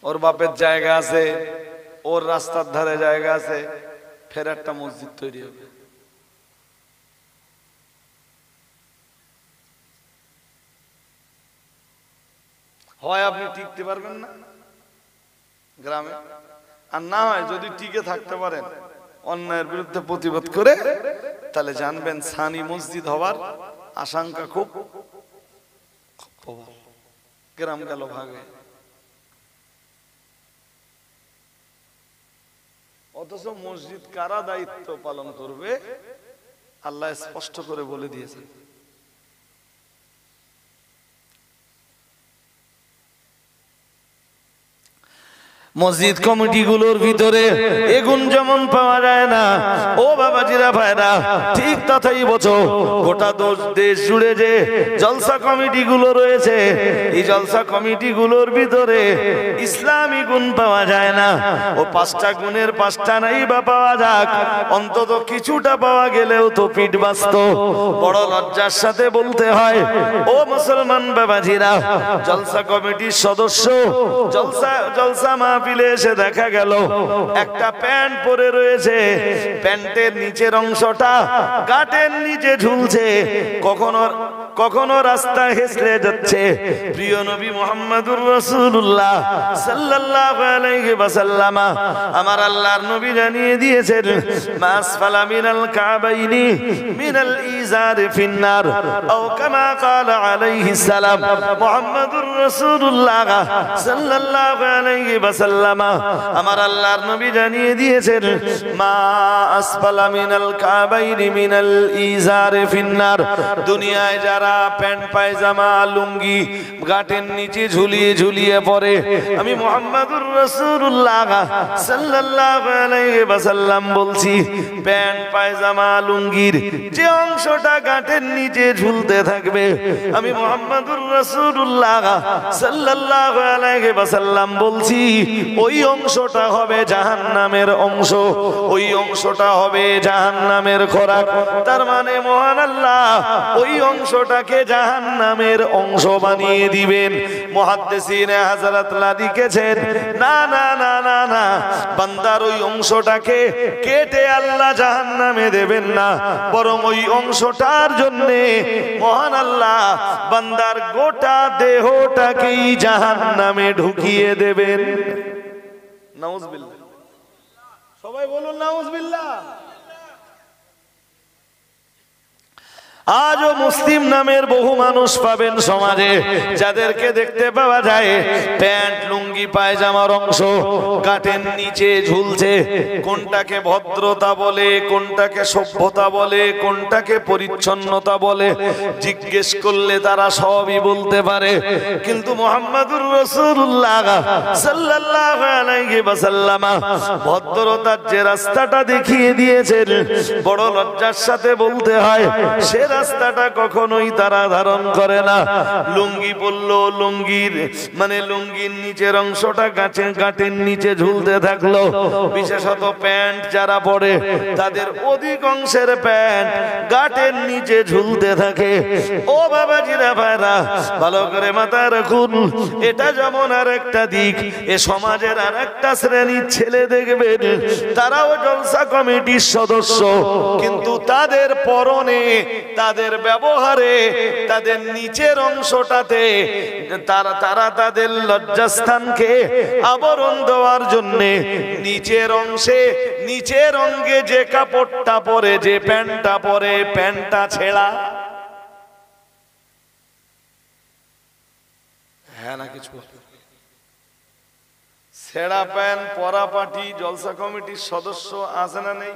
ওর বাপের জায়গা আছে, ওর রাস্তার ধারে জায়গা আছে, ফের একটা মসজিদ তৈরি হবে। হয় আপনি টিকতে পারবেন না গ্রামে, আর না হয় যদি টিকে থাকতে পারেন অন্যায়ের বিরুদ্ধে প্রতিবাদ করে, তাহলে জানবেন সানি মসজিদ হওয়ার আশঙ্কা খুব প্রবল। গ্রাম গেল ভাগে। অথচ মসজিদ কারা দায়িত্ব পালন করবে আল্লাহ স্পষ্ট করে বলে দিয়েছেন। মসজিদ কমিটিগুলোর ভিতরে এগুন যেমন পাওয়া যায় না, ও বাবাজিরা ভাইরা, ঠিক তথাই বছর গোটা দেশ জুড়ে যে জলসা কমিটিগুলো রয়েছে, এই জলসা কমিটিগুলোর ভিতরে ইসলামী গুণ পাওয়া যায় না। ও 5টা গুণের 5টা নাই বা পাওয়া যাক, অন্তত কিছুটা পাওয়া গেলেও তো পিঠ বাঁচত। বড় লজ্জার সাথে বলতে হয় ও মুসলমান বাবাজিরা, জলসা কমিটির সদস্য জলসা মাহফিলে এসে দেখা গেল একটা প্যান্ট পরে রয়েছে, প্যান্টের নিচের অংশটা গাটের নিচে ঝুলছে, কখনো রাস্তা হেসলে যাচ্ছে। প্রিয় নবী মুহাম্মদুর রাসূলুল্লাহ সাল্লাল্লাহু আলাইহি ওয়াসাল্লাম, আমার আল্লাহর নবী জানিয়ে দিয়েছেন, মাসফালা মিনাল কাবাইনি মিনাল الإزار في النار أو كما قال عليه السلام محمد رسول الله صلى الله عليه وسلم আমার আল্লাহর নবী জানিয়ে দিয়েছেন মা আসফালা মিনাল কাবাইনি মিনাল ইজারি ফিন্নার দুনিয়ায় যারা প্যান্ট পায়জামা লুঙ্গি গাটের নিচে ঝুলিয়ে ঝুলিয়ে পড়ে আমি মুহাম্মদুর রাসূলুল্লাহ সাল্লাল্লাহু আলাইহি ওয়াসাল্লাম বলছি প্যান্ট পায়জামা লুঙ্গির যে অংশটা গাটের নিচে ঝুলতে থাকবে আমি মুহাম্মদুর রাসূলুল্লাহ সাল্লাল্লাহু আলাইহি ওয়াসাল্লাম বলছি ওই অংশটা হবে জাহান্নামের অংশ ওই অংশটা হবে জাহান্নামের খোরাক তার মানে মহান আল্লাহ ওই অংশটাকে জাহান্নামের অংশ বানিয়ে দিবেন মুহাদ্দিসিনে হযরতরা লিখেছেন না না না না না বান্দার ওই অংশটাকে কেটে আল্লাহ জাহান্নামে দেবেন না বরং ওই অংশটার জন্য মহান আল্লাহ বান্দার গোটা দেহটাকেই জাহান্নামে ঢুকিয়ে দেবেন নাউজুবিল্লাহ সবাই বলুন নাউজুবিল্লাহ আজও মুসলিম নামের বহু মানুষ পাবেন সমাজে যাদেরকে দেখতে পাওয়া যায় প্যান্ট লুঙ্গি পায়জামার অংশ গাটের নিচে ঝুলছে কোনটাকে ভদ্রতা বলে কোনটাকে সভ্যতা বলে কোনটাকে পরিচ্ছন্নতা বলে জিজ্ঞেস করলে তারা সবই বলতে পারে কিন্তু মুহাম্মদুর রাসূলুল্লাহ সাল্লাল্লাহু আলাইহি ওয়াসাল্লাম ভদ্রতার যে রাস্তাটা দেখিয়ে দিয়েছেন বড় লজ্জার সাথে বলতে হয় সে রাস্তাটা কখনোই তারা ধারণ করে না লুঙ্গি পরলো লুঙ্গির মানে লুঙ্গির নিচের অংশটা গাটের নিচে ঝুলতে থাকলো বিশেষত প্যান্ট যারা পরে তাদের অধিক অংশের প্যান্ট গাটের নিচে ঝুলতে থাকে ও বাবাজিরা ভাইরা ভালো করে মাথায় রাখুন এটা যেমন আর একটা দিক এ সমাজের আর একটা শ্রেণীর ছেলে দেখবেন তারাও জলসা কমিটির সদস্য কিন্তু তাদের পরনে তাদের ব্যবহারে তাদের নিচের অংশটাতে তারা তাদের লজ্জাস্থানকে আবরণ দেওয়ার জন্য নিচের অংশে নিচের অঙ্গে যে কাপড়টা পরে যে প্যান্টটা পরে প্যান্টটা ছেঁড়া হ্যাঁ না কিছু ছেঁড়া প্যান্ট পরা পাটি জলসা কমিটির সদস্য আছে না নেই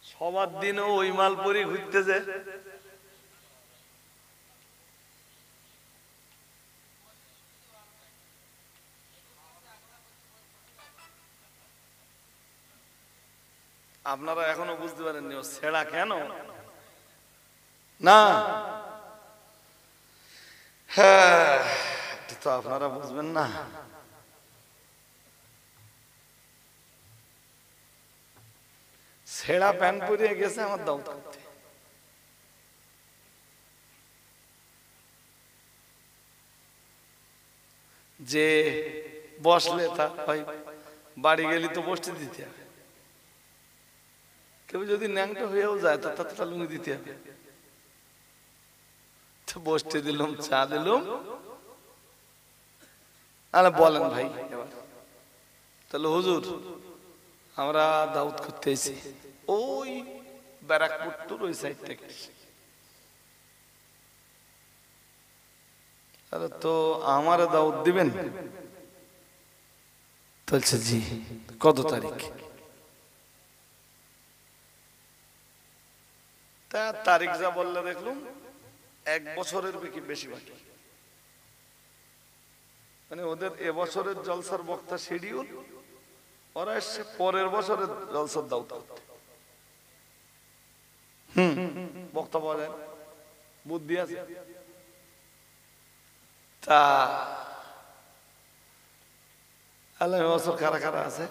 সবার দিনও ওই মালপুরি ঘুরতেছে আপনারা এখনো বুঝতে পারেননি ও ছেঁড়া কেন না হ্যাঁ তো আপনারা বুঝবেন না ছেঁড়া প্যান্ট পরিয়ে গেছে আমার দাওয়াত করতে যে বসলে তা ভাই বাড়ি গেলি তো বসতে দিতে হবে কেউ যদি ন্যাংটা হয়েও যায় তা তাতে লুঙ্গি দিতে হবে তো বসতে দিলাম চা দিলাম আরে বলেন ভাই এবার তাহলে হুজুর আমরা দাওয়াত করতে এসেছি ওই ব্যারাকপুর ওই সাইড থেকে তো আমার দাওয়াত দিবেন বলছে জি কত তারিখ তা তারিখ যা বললে দেখলুম 1 বছরের বেশি বাকি মানে ওদের এবছরের জলসার বক্তা শিডিউল ওরা এসছে পরের বছরের জলসার দাওয়াত করতে বক্তা পাওয়া যায় বুদ্ধি আছে তা আগামী বছর কারা কারা আছে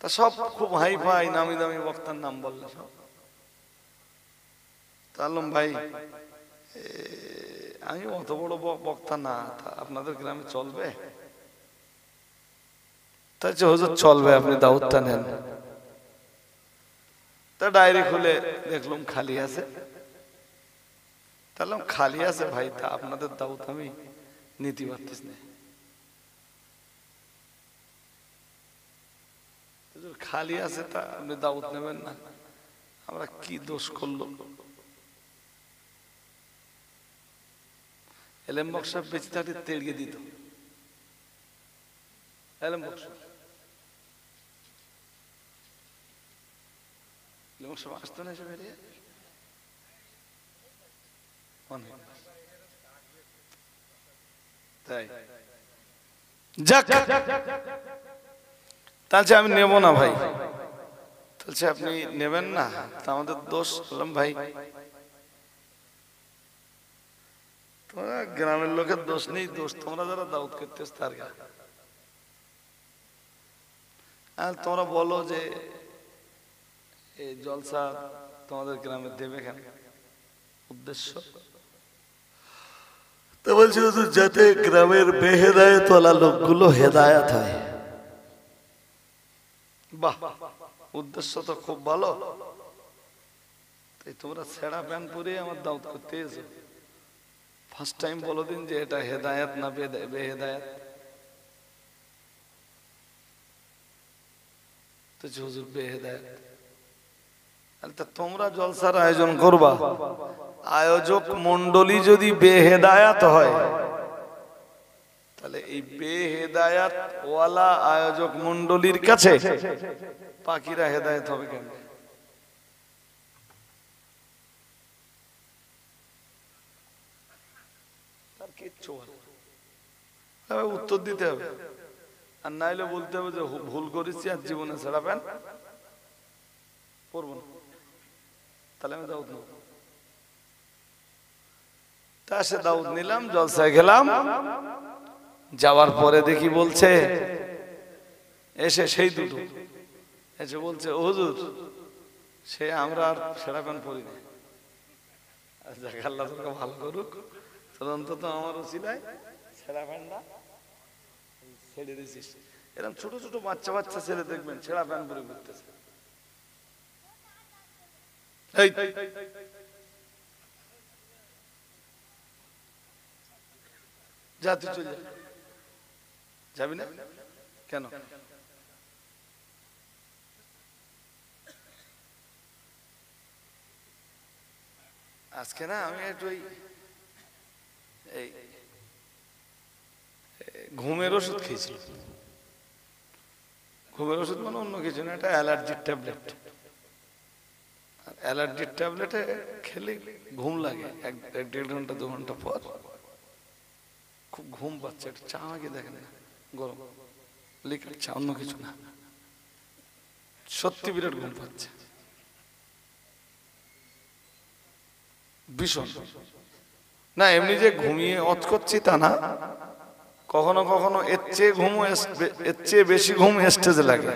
তা সব খুব হাই ফাই নামি দামি বক্তার নাম বললে সব তাহলে ভাই আমি অত বড় বক্তা না আপনাদের গ্রামে চলবে তাই হুজুর চলবে আপনি দাওয়াতটা নেন তা ডায়েরি খুলে দেখলাম খালি আছে তাহলে খালি আছে ভাই তা আপনাদের দাওয়াত আমি নিতে পারতেছি না খালি আছে তা আপনি দাওয়াত নেবেন না? আমরা কি দোষ করলো? এলেম বক্স বেঁচে থাকতে তেড়িয়ে দিত। এলেম বক্স আসতো না এসে বেরিয়ে তাই যাক, তাহলে আমি নেব না ভাই। তাহলে আপনি নেবেন না, তা আমাদের দোষ। বললাম ভাই তোমরা গ্রামের লোকের দোষ নেই, দোষ তোমরা যারা দাওয়াত করতে তার। আর তোমরা বলো যে এই জলসা তোমাদের গ্রামে দেবে কেন, উদ্দেশ্য তো বলছি যাতে গ্রামের বেহেদায়েত ওয়ালা লোকগুলো হেদায়েত হয়। বাহ, উদ্দেশ্য তো খুব ভালো। তাই তোমরা ছেঁড়া প্যান্ট পরে আমার দাওয়াত করতে এসো, ফার্স্ট টাইম বলো দিন যে এটা হেদায়েত না বেহেদায়েত। তো হুজুর বেহেদায়েত, তোমরা জলসার আয়োজন করবা, আয়োজক মন্ডলী যদি বেহেদায়াত হয়, তাহলে এই বেহেদায়াত ওয়ালা আয়োজক মন্ডলীর কাছে পাখিরা হেদায়েত হবে কেন? তার কিচ্ছু উত্তর দিতে হবে, আর নাইলে বলতে হবে যে ভুল করেছি আর জীবনে ছাড়াবেন পড়বো না। তাহলে আমি দাউদ নেব। তা সে দাউদ নিলাম, জলসায় গেলাম। যাওয়ার পরে দেখি বলছে এসে সেই দুটো এসে বলছে হুজুর সে আমরা আর সেরা প্যান্ট পরি না। আল্লাহ তোকে ভালো করুক, অন্তত আমার ওসিলায় সেরা প্যান্টটা ছেড়ে দিয়েছিস। এরকম ছোট ছোট বাচ্চা বাচ্চা ছেলে দেখবেন ছেঁড়া প্যান্ট পরে ঘুরতেছে। যা তুই চলে যাবি না কেন? আজকে না আমি একটু এই ঘুমের ওষুধ খেয়েছি। ঘুমের ওষুধ মানে অন্য কিছু না, এটা অ্যালার্জির ট্যাবলেট। অ্যালার্জির ট্যাবলেটে খেলে ঘুম লাগে 1-1.5 ঘন্টা 2 ঘন্টা পর, খুব ঘুম পাচ্ছে। একটা চা আমাকে দেখেন না, গরম লিকার চা, অন্য কিছু না, সত্যি বিরাট ঘুম পাচ্ছে ভীষণ। না এমনি যে ঘুমিয়ে অত করছি তা না, কখনো কখনো এর চেয়ে বেশি ঘুম স্টেজে লাগে,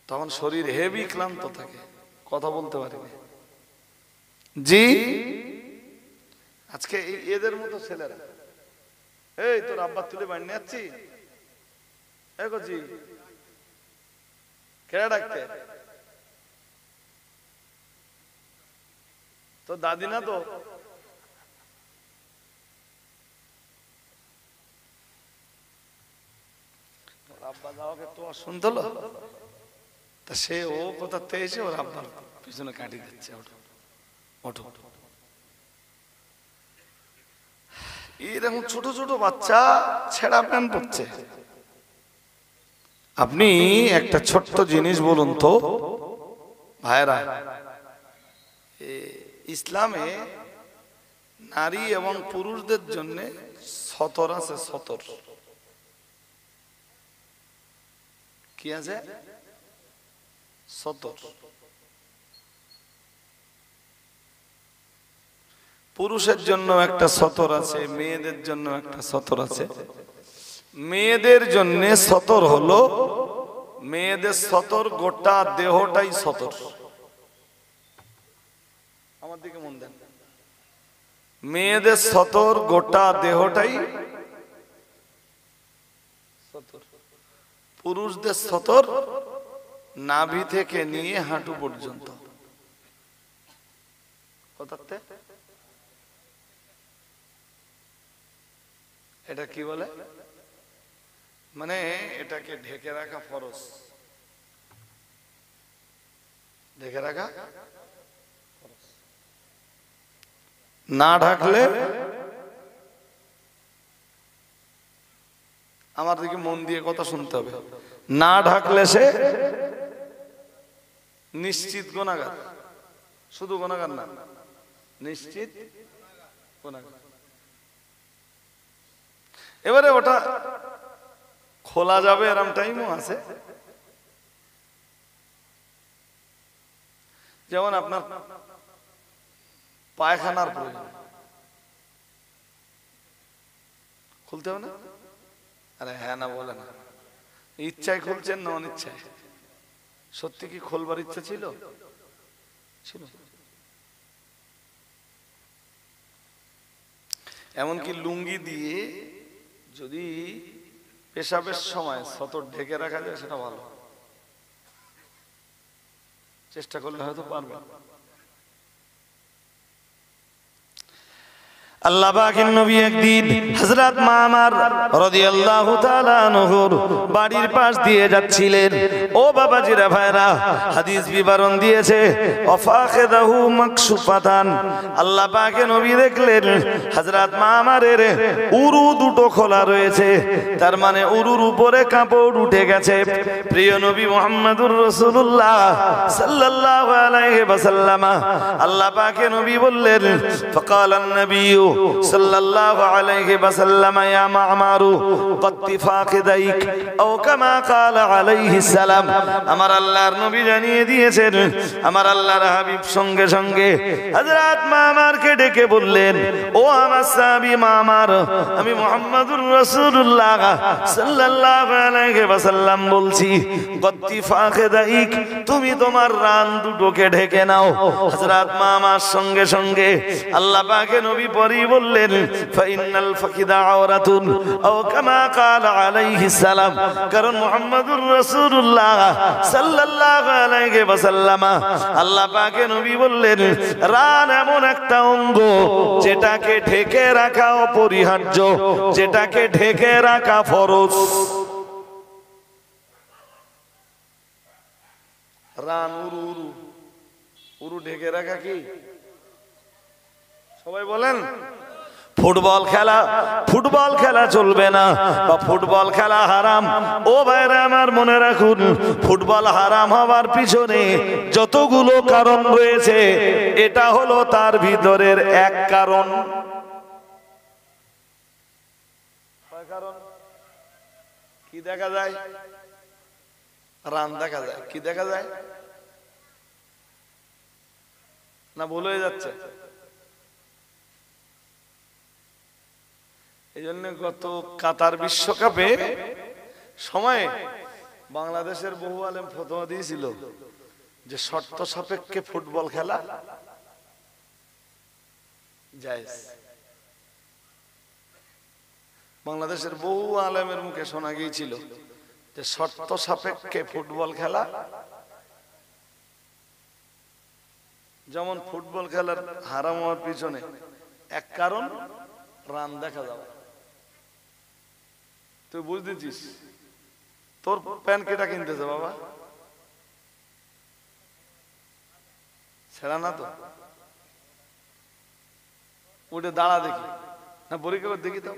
তখন শরীর হেভি ক্লান্ত থাকে, কথা বলতে পারি না। জি আজকে এদের মতো ছেলেরা, এই তোর আব্বা তুলে বাড়ি নিয়ে যাচ্ছি, জি কেডা ডাকতে, তো দাদি না তো, আব্বা যাওয়াকে তো শুনতে হলো, তা সে ও কোথাতে এসে ওর আব্বার পিছনে কাটি দিচ্ছে, ওঠো ওঠো। এরকম ছোট ছোট বাচ্চা ছেঁড়া প্যান্ট পরছে। আপনি একটা ছোট্ট জিনিস বলুন তো ভাইরা, ইসলামে নারী এবং পুরুষদের জন্য সতর আছে, সতর কি আছে? সতর। পুরুষের জন্য একটা সতর আছে, মেয়েদের জন্য একটা সতর আছে। মেয়েদের জন্য সতর হলো, মেয়েদের সতর গোটা দেহটাই সতর। আমার দিকে মন দেন, মেয়েদের সতর গোটা দেহটাই সতর। পুরুষদের সতর নাভি থেকে নিয়ে হাঁটু পর্যন্ত। এটা কি বলে? মানে এটাকে ঢেকে রাখা ফরজ, ঢেকে রাখা, না ঢাকলে, আমার দিকে মন দিয়ে কথা শুনতে হবে, না ঢাকলে সে নিশ্চিত গুনাহগার। শুধু গুনাহগার না, নিশ্চিত গুনাহগার। এবারে ওটা খোলা যাবে এরম টাইমও আছে। যেমন আপনার পায়খানার প্রয়োজন, খুলতে হবে না? আরে হ্যাঁ না বলে না, ইচ্ছায় খুলছেন না অনিচ্ছায়? সত্যি কি খোলবার ইচ্ছা ছিল? ছিল। এমনকি লুঙ্গি দিয়ে যদি পেশাবের সময় সতর ঢেকে রাখা যায় সেটা ভালো, চেষ্টা করলে হয়তো পারবে। আল্লাহ পাকের নবী একদিন হযরত মামার রাদিয়াল্লাহু তাআলা আনহুর বাড়ির পাশ দিয়ে যাচ্ছিলেন। ও বাবাজিরা ভাইরা, হাদিস বিবরণ দিয়েছে ওয়াফাখিদাহু মাকশুফাতান। আল্লাহ পাকের নবী দেখলেন হযরত মামারের উরু দুটো খোলা রয়েছে, তার মানে উরুর উপরে কাপড় উঠে গেছে। প্রিয় নবী মুহাম্মদুর রাসূলুল্লাহ সাল্লাল্লাহু আলাইহি ওয়াসাল্লাম, আল্লাহ পাকের নবী বললেন ফাকালান নবী সাল্লাল্লাহু আলাইহি ওয়াসাল্লাম ইয়া মা'মারু কাত্তি ফাকিদাইক আও কামা ক্বালা আলাইহিস সালাম। আমার আল্লাহর নবী জানিয়ে দিয়েছেন, আমার আল্লাহর হাবিব সঙ্গে সঙ্গে হযরত মামারকে ডেকে বললেন, ও আমার সাহাবী মামার, আমি মুহাম্মদুর রাসূলুল্লাহ সাল্লাল্লাহু আলাইহি ওয়াসাল্লাম বলছি, কাত্তি ফাকিদাইক, তুমি তোমার রান দুটোকে ঢেকে নাও। হযরত মামার সঙ্গে সঙ্গে আল্লাহ পাকের নবী পরি বললেন ফাইনাল ফাকিদা আওরাতুন আও কামা ক্বালা আলাইহিস সালাম। কারণ মুহাম্মদুর রাসূলুল্লাহ সাল্লাল্লাহু আলাইহি ওয়াসাল্লাম, আল্লাহ পাকের নবী বললেন রান এমন একটা অঙ্গ যেটাকে ঢেকে রাখা অপরিহার্য, যেটাকে ঢেকে রাখা ফরজ। রান উরু, উরু উরু ঢেকে রাখা কি? সবাই বলেন। ফুটবল খেলা, ফুটবল খেলা চলবে না বা ফুটবল খেলা হারাম। ও ভাইরা আমার মনে রাখুন, ফুটবল হারাম হওয়ার পিছনে যতগুলো কারণ রয়েছে, এটা হলো তার ভিতরের এক কারণ। কারণ কি দেখা যায়? রান দেখা যায়। কি দেখা যায়? না ভুল হয়ে যাচ্ছে? এই জন্য গত কাতার বিশ্বকাপে সময়ে বাংলাদেশের বহু আলেম ফতোয়া দিয়েছিল যে শর্ত সাপেক্ষে ফুটবল খেলা জায়েজ। বাংলাদেশের বহু আলেমের মুখে শোনা গিয়েছিল যে শর্ত সাপেক্ষে ফুটবল খেলা, যেমন ফুটবল খেলার হারাম হওয়ার পিছনে এক কারণ রান দেখা যাবে। তুই বুঝতেছিস? তোর প্যান্ট কেটা কিনতেছে বাবা? ছেড়া না তো, উঠে দাঁড়া দেখি না, পরীক্ষা করে দেখি তো,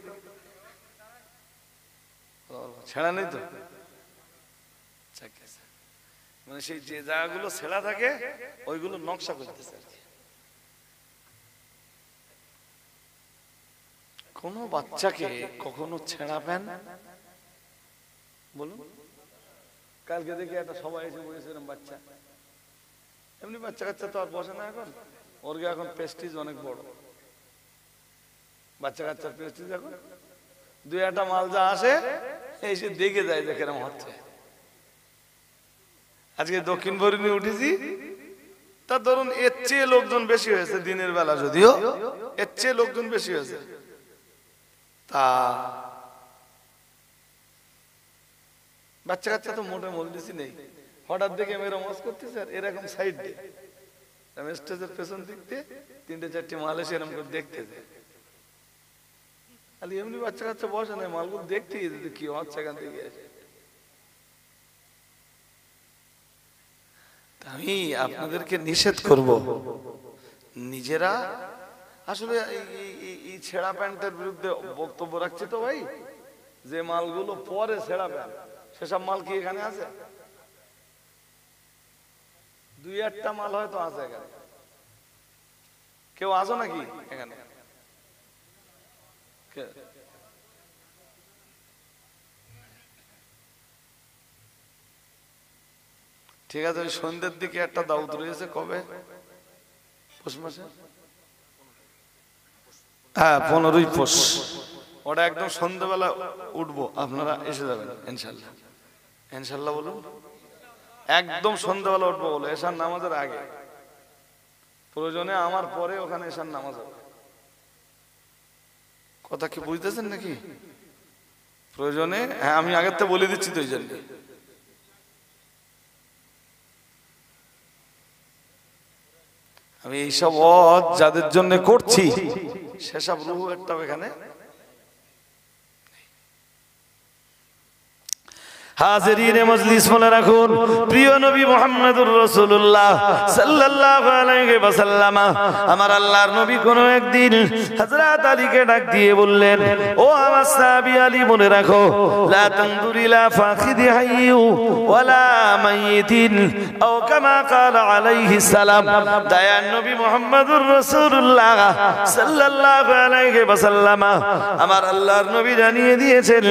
ছেড়া নেই তো। মানে সেই যে জায়গাগুলো ছেড়া থাকে ওইগুলো নকশা করতেছে আর কি। কোন বাচ্চাকে কখনো ছেঁড়া প্যান্ট বলুন? কালকে দেখি একটা সবাই এসে বসেছিলাম, বাচ্চা, এমনি বাচ্চা কাচ্চা তো আর বসে না এখন, ওর এখন প্রেস্টিজ অনেক বড়। বাচ্চা কাচ্চার প্রেস্টিজ এখন দুই একটা মাল যা আসে এসে দেখে যায় যে কেরম হচ্ছে। আজকে দক্ষিণ বরিনি উঠেছি, তা ধরুন এর চেয়ে লোকজন বেশি হয়েছে দিনের বেলা, যদিও এর চেয়ে লোকজন বেশি হয়েছে। তা বাচ্চা কাচ্চা তো মোটে মজলিসই নেই, হঠাৎ দেখে মেয়েরা মজ করতেছে আর এরকম সাইড দিয়ে স্টেজের পেছন দিক দিয়ে তিনটে চারটে মাল এসে এরকম করে দেখতেছে। খালি এমনি বাচ্চা কাচ্চা বসে নাই, মালগুলো দেখতেই কি হচ্ছে এখান থেকে এসে। আমি আপনাদেরকে নিষেধ করব, নিজেরা আসলে এই ছেঁড়া প্যান্টের বিরুদ্ধে বক্তব্য রাখছি তো ভাই, যে মালগুলো পরে ছেঁড়া প্যান্ট সেসব মাল কি এখানে আছে? দুই একটা মাল হয়তো আছে এখানে। কেউ আসো নাকি এখানে? ঠিক আছে, ওই সন্ধ্যের দিকে একটা দাউদ রয়েছে, কবে? পৌষ মাসে? হ্যাঁ, 15ই পৌষ। ওটা একদম সন্ধ্যেবেলা উঠবো, আপনারা এসে যাবেন ইনশাল্লাহ। ইনশাল্লাহ বলুন। একদম সন্ধ্যেবেলা উঠবো বলে, এশার নামাজের আগে, প্রয়োজনে আমার পরে ওখানে এশার নামাজ হবে। কথা কি বুঝতেছেন নাকি? প্রয়োজনে, হ্যাঁ আমি আগের থেকে বলে দিচ্ছি তো এই জন্য। আমি এইসব যাদের জন্য করছি সেসব রুহু একটা এখানে। হাজিরিনে মজলিস, মনে রাখুন, প্রিয় নবী মুহাম্মদুর রাসূলুল্লাহ সাল্লাল্লাহু আলাইহি ওয়াসাল্লাম, আমার আল্লাহর নবী কোন একদিন হযরত আলীকে ডাক দিয়ে বললেন, ও আমার সাহাবী আলী, মনে রাখো, লা তানদুর ইলা ফাখিদি হাইয়ু ওয়ালা মাইয়িতিন, আও কামা ক্বালা আলাইহিস সালাম। দয়ার নবী মুহাম্মদুর রাসূলুল্লাহ সাল্লাল্লাহু আলাইহি ওয়াসাল্লাম, আমার আল্লাহর নবী জানিয়ে দিয়েছেন,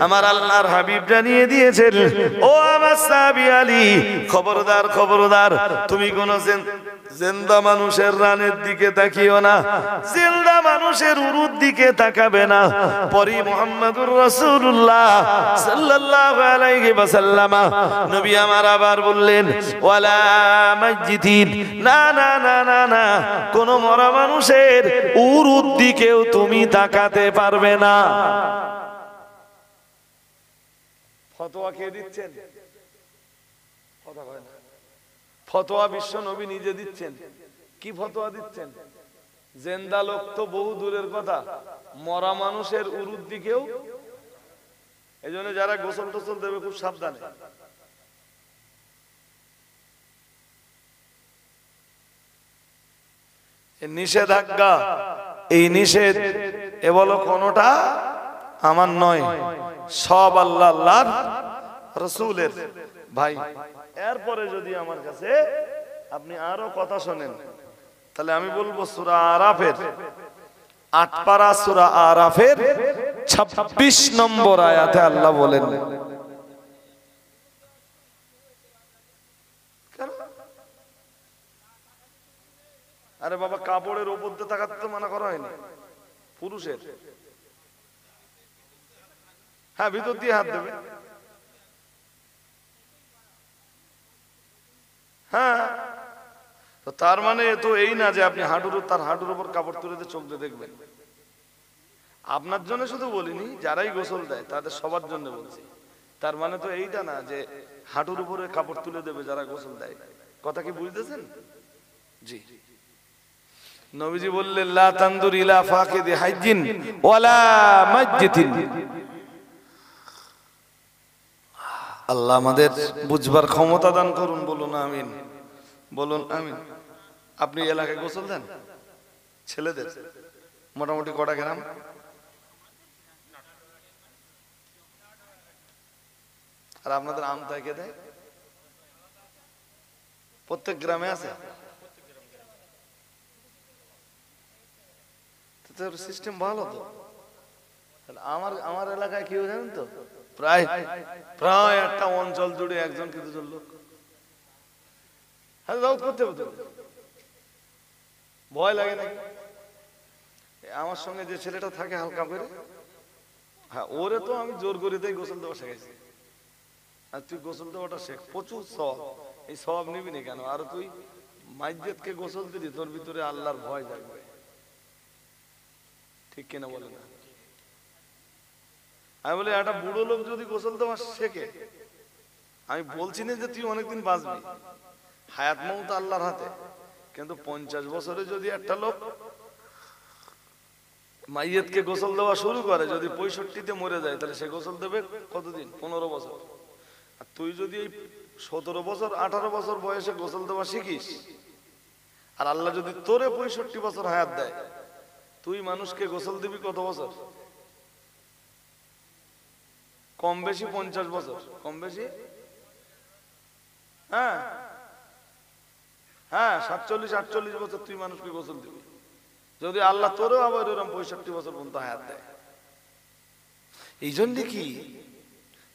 আমার আল্লাহর হাবিব জানিয়ে দিয়েছেন, ও আমার সাহাবী আলী, খবরদার খবরদার, তুমি কোন জিন্দা মানুষের রানের দিকে তাকিও না, জিন্দা মানুষের উরুর দিকে তাকাবে না। পরি মুহাম্মদুর রাসূলুল্লাহ সাল্লাল্লাহু আলাইহি ওয়াসাল্লাম, নবী আমার আবার বললেন, ওয়ালা মাইয়িতিন, না না না না না, কোন মরা মানুষের উরুর দিকেও তুমি তাকাতে পারবে না। ফতোয়া কে দিচ্ছেন? কথা কয় না। ফতোয়া বিশ্ব নবী নিজে দিচ্ছেন। কি ফতোয়া দিচ্ছেন? জিন্দা লোক তো বহু দূরের কথা, মরা মানুষের উরুর দিকেও। এই জন্য যারা গোসল টোসল দেবে খুব সাবধানে। নিষেধাজ্ঞা, এই নিষেধ, এ বলো কোনটা আমার নয়, সব আল্লাহ আল্লাহর রাসূলের। ভাই, এরপরে যদি আমার কাছে আপনি আরো কথা শোনেন, তাহলে আমি বলবো সূরা আরাফের 8 পারা, সূরা আরাফের 26 নম্বর আয়াতে আল্লাহ বলেন, আরে বাবা, কাপড়ের উপর দিয়ে তাকাতে তো মানা করা হয়নি পুরুষের। হ্যাঁ, ভিতর দিয়ে হাত দেবে। হ্যাঁ, তো তার মানে তো এই না যে আপনি তার হাঁটুর উপর কাপড় তুলে দিয়ে চোখ দিয়ে দেখবেন। আপনার জন্য শুধু বলিনি, যারাই গোসল দেয় তাদের সবার জন্য বলছি। তার মানে তো এইটা না যে হাঁটুর উপরে কাপড় তুলে দেবে যারা গোসল দেয়। কথা কি বুঝতেছেন? জি। নবীজি বললেন, লা তানদুর ইলা ফাকিদি হাইজিন ওয়ালা মাইয়িতিন। আল্লাহ আমাদের বুঝবার ক্ষমতা দান করুন, বলুন আমিন, বলুন আমিন। আপনি এলাকায় গোসল দেন ছেলেদের? মোটামুটি কটা গ্রাম? আর আপনাদের আমতায় কে দেয়? প্রত্যেক গ্রামে আছে? সিস্টেম ভালো তো। আমার এলাকায় কি জানেন তো, প্রায় একটা অঞ্চল জুড়ে একজন কি দুজন লোক। হ্যাঁ, দাউদ করতে হবে তো, ভয় লাগে নাকি? আমার সঙ্গে যে ছেলেটা থাকে হালকা করে, হ্যাঁ, ওরে তো আমি জোর করে দেই গোসল দেওয়া শেখাইছি। আর তুই গোসল দেওয়াটা শেখ, প্রচুর সওয়াব। এই সওয়াব নিবি না কেন? আর তুই মাইজ্জতকে গোসল দিলি, তোর ভিতরে আল্লাহর ভয় জাগবে। ঠিক কিনা বলে না? আমি বলি, একটা বুড়ো লোক যদি গোসল দেওয়া শেখে, আমি বলছি না যে তুই অনেকদিন বাঁচবি, হায়াত মউত আল্লাহর হাতে, কিন্তু 50 বছরে যদি একটা লোক মাইয়তকে গোসল দেওয়া শুরু করে, যদি 65-তে মরে যায়, তাহলে সে গোসল দেবে কতদিন? 15 বছর। আর তুই যদি এই 17 বছর 18 বছর বয়সে গোসল দেওয়া শিখিস, আর আল্লাহ যদি তোরে 65 বছর হায়াত দেয়, তুই মানুষকে গোসল দিবি কত বছর? কম বেশি 50 বছর, কম বেশি, হ্যাঁ হ্যাঁ 47 48 বছর তুই মানুষকে গোসল দিবি, যদি আল্লাহ তোরেও আবার এরকম 65 বছর পর্যন্ত হায়াত দেয়। এই জন্য কি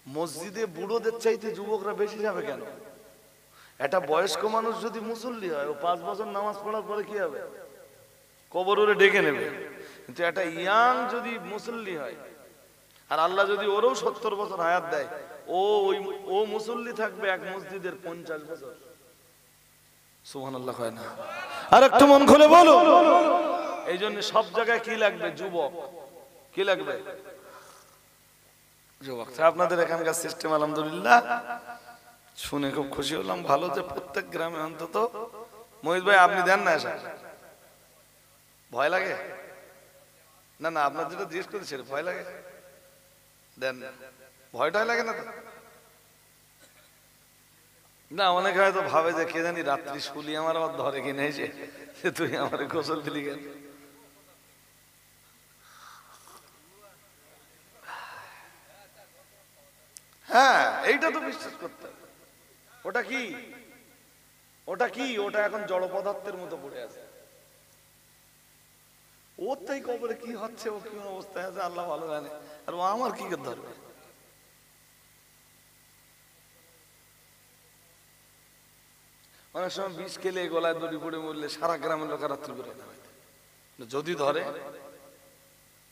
মসজিদে বুড়োদের চাইতে যুবকরা বেশি যাবে কেন? একটা বয়স্ক মানুষ যদি মুসল্লি হয়, ও 5 বছর নামাজ পড়ার পরে কি হবে? কবর ওরে ডেকে নেবে। কিন্তু একটা ইয়াং যদি মুসল্লি হয়, আর আল্লাহ যদি ওরও 70 বছর হায়াত দেয়, ও মুসল্লি থাকবে এক মসজিদের 50 বছর। সুবহানাল্লাহ হয় না? আর একটু মন খুলে বলো। এই জন্য সব জায়গায় কি লাগবে? যুবক। কি লাগবে? যুবক। আপনাদের এখানকার সিস্টেম আলহামদুলিল্লাহ শুনে খুব খুশি হলাম। ভালো যে প্রত্যেক গ্রামে অন্তত। মোহিত ভাই আপনি দেন না এসব? ভয় লাগে? না না, আপনার যেটা জিজ্ঞেস করেছে ভয় লাগে? দেন না, ভয়টাই লাগে না তো? না, অনেকে হয়তো ভাবে যে কে জানি রাত্রি শুলি আমার আবার ধরে কিনে এসে তুই আমার গোসল দিলি কেন? হ্যাঁ, এইটা তো বিশ্বাস করতে হবে। ওটা কি? ওটা কি? ওটা এখন জড় পদার্থের মতো পড়ে আছে। ওর তাই কবরে কি হচ্ছে, ও কি অবস্থায় আছে আল্লাহ ভালো জানে, আর ও আমার কি করে ধরবে? অনেক সময় বিষ খেলে গলায় দড়ি পড়ে মরলে সারা গ্রামের লোক রাত্রি করে যদি ধরে,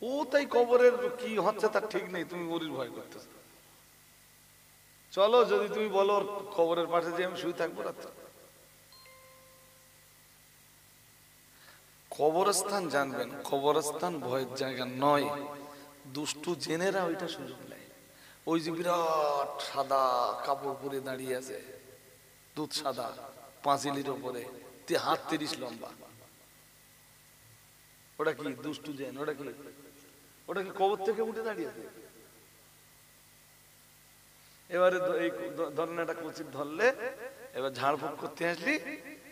ও তাই কবরের কি হচ্ছে তার ঠিক নেই, তুমি মরির ভয় করতেছ। চলো, যদি তুমি বলো কবরের পাশে যে আমি শুয়ে থাকবো রাত্রে। কবরস্থান জানবেন, কবরস্থান ভয়ের জায়গা নয়। দুষ্টু জেনেরা ওইটা সুযোগ নেয়। ওই যে বিরাট সাদা কাপড় পরে দাঁড়িয়ে আছে, দুধ সাদা, পাঁচিলির ওপরে, হাত 30 লম্বা, ওটা কি? দুষ্টু জেন। ওটা কি? ওটা কি কবর থেকে উঠে দাঁড়িয়ে আছে? এবারে এই ধরনের একটা কুচিত ধরলে, এবার ঝাড়ফুঁক করতে আসলি,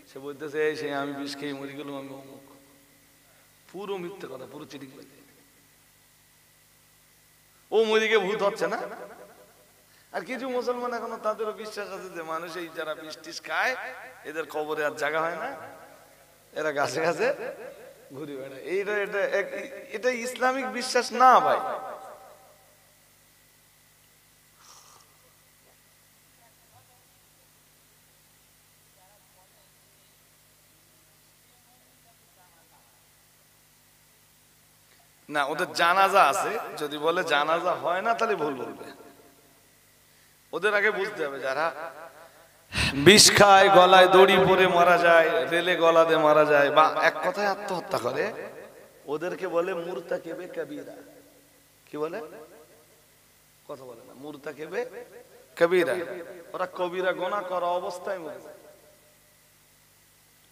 সে বলতেছে এই সে আমি বিষ খেয়ে মরে গেলাম, আমি অমুক। পুরো মিথ্যে কথা, পুরো চিটিং বাজি। ও মরিকে ভূত হচ্ছে না? আর কিছু মুসলমান এখনো তাদেরও বিশ্বাস আছে যে মানুষ এই যারা বিষ টিস খায় এদের কবরে আর জায়গা হয় না, এরা গাছে গাছে ঘুরে বেড়ায়। এটা ইসলামিক বিশ্বাস না ভাই। না, ওদের জানাজা আছে। যদি বলে জানাজা হয় না তাহলে ভুল বলবে। ওদের আগে বুঝতে হবে যারা বিষ খায়, গলায় দড়ি পরে মারা যায়, রেলে গলা দিয়ে মারা যায়, বা এক কথায় আত্মহত্যা করে, ওদেরকে বলে মুরতাকিবে কবিরা। কি বলে? কথা বলে না, মুরতাকিবে কবিরা। ওরা কবিরা গুনাহ করা অবস্থায় মরে যায়।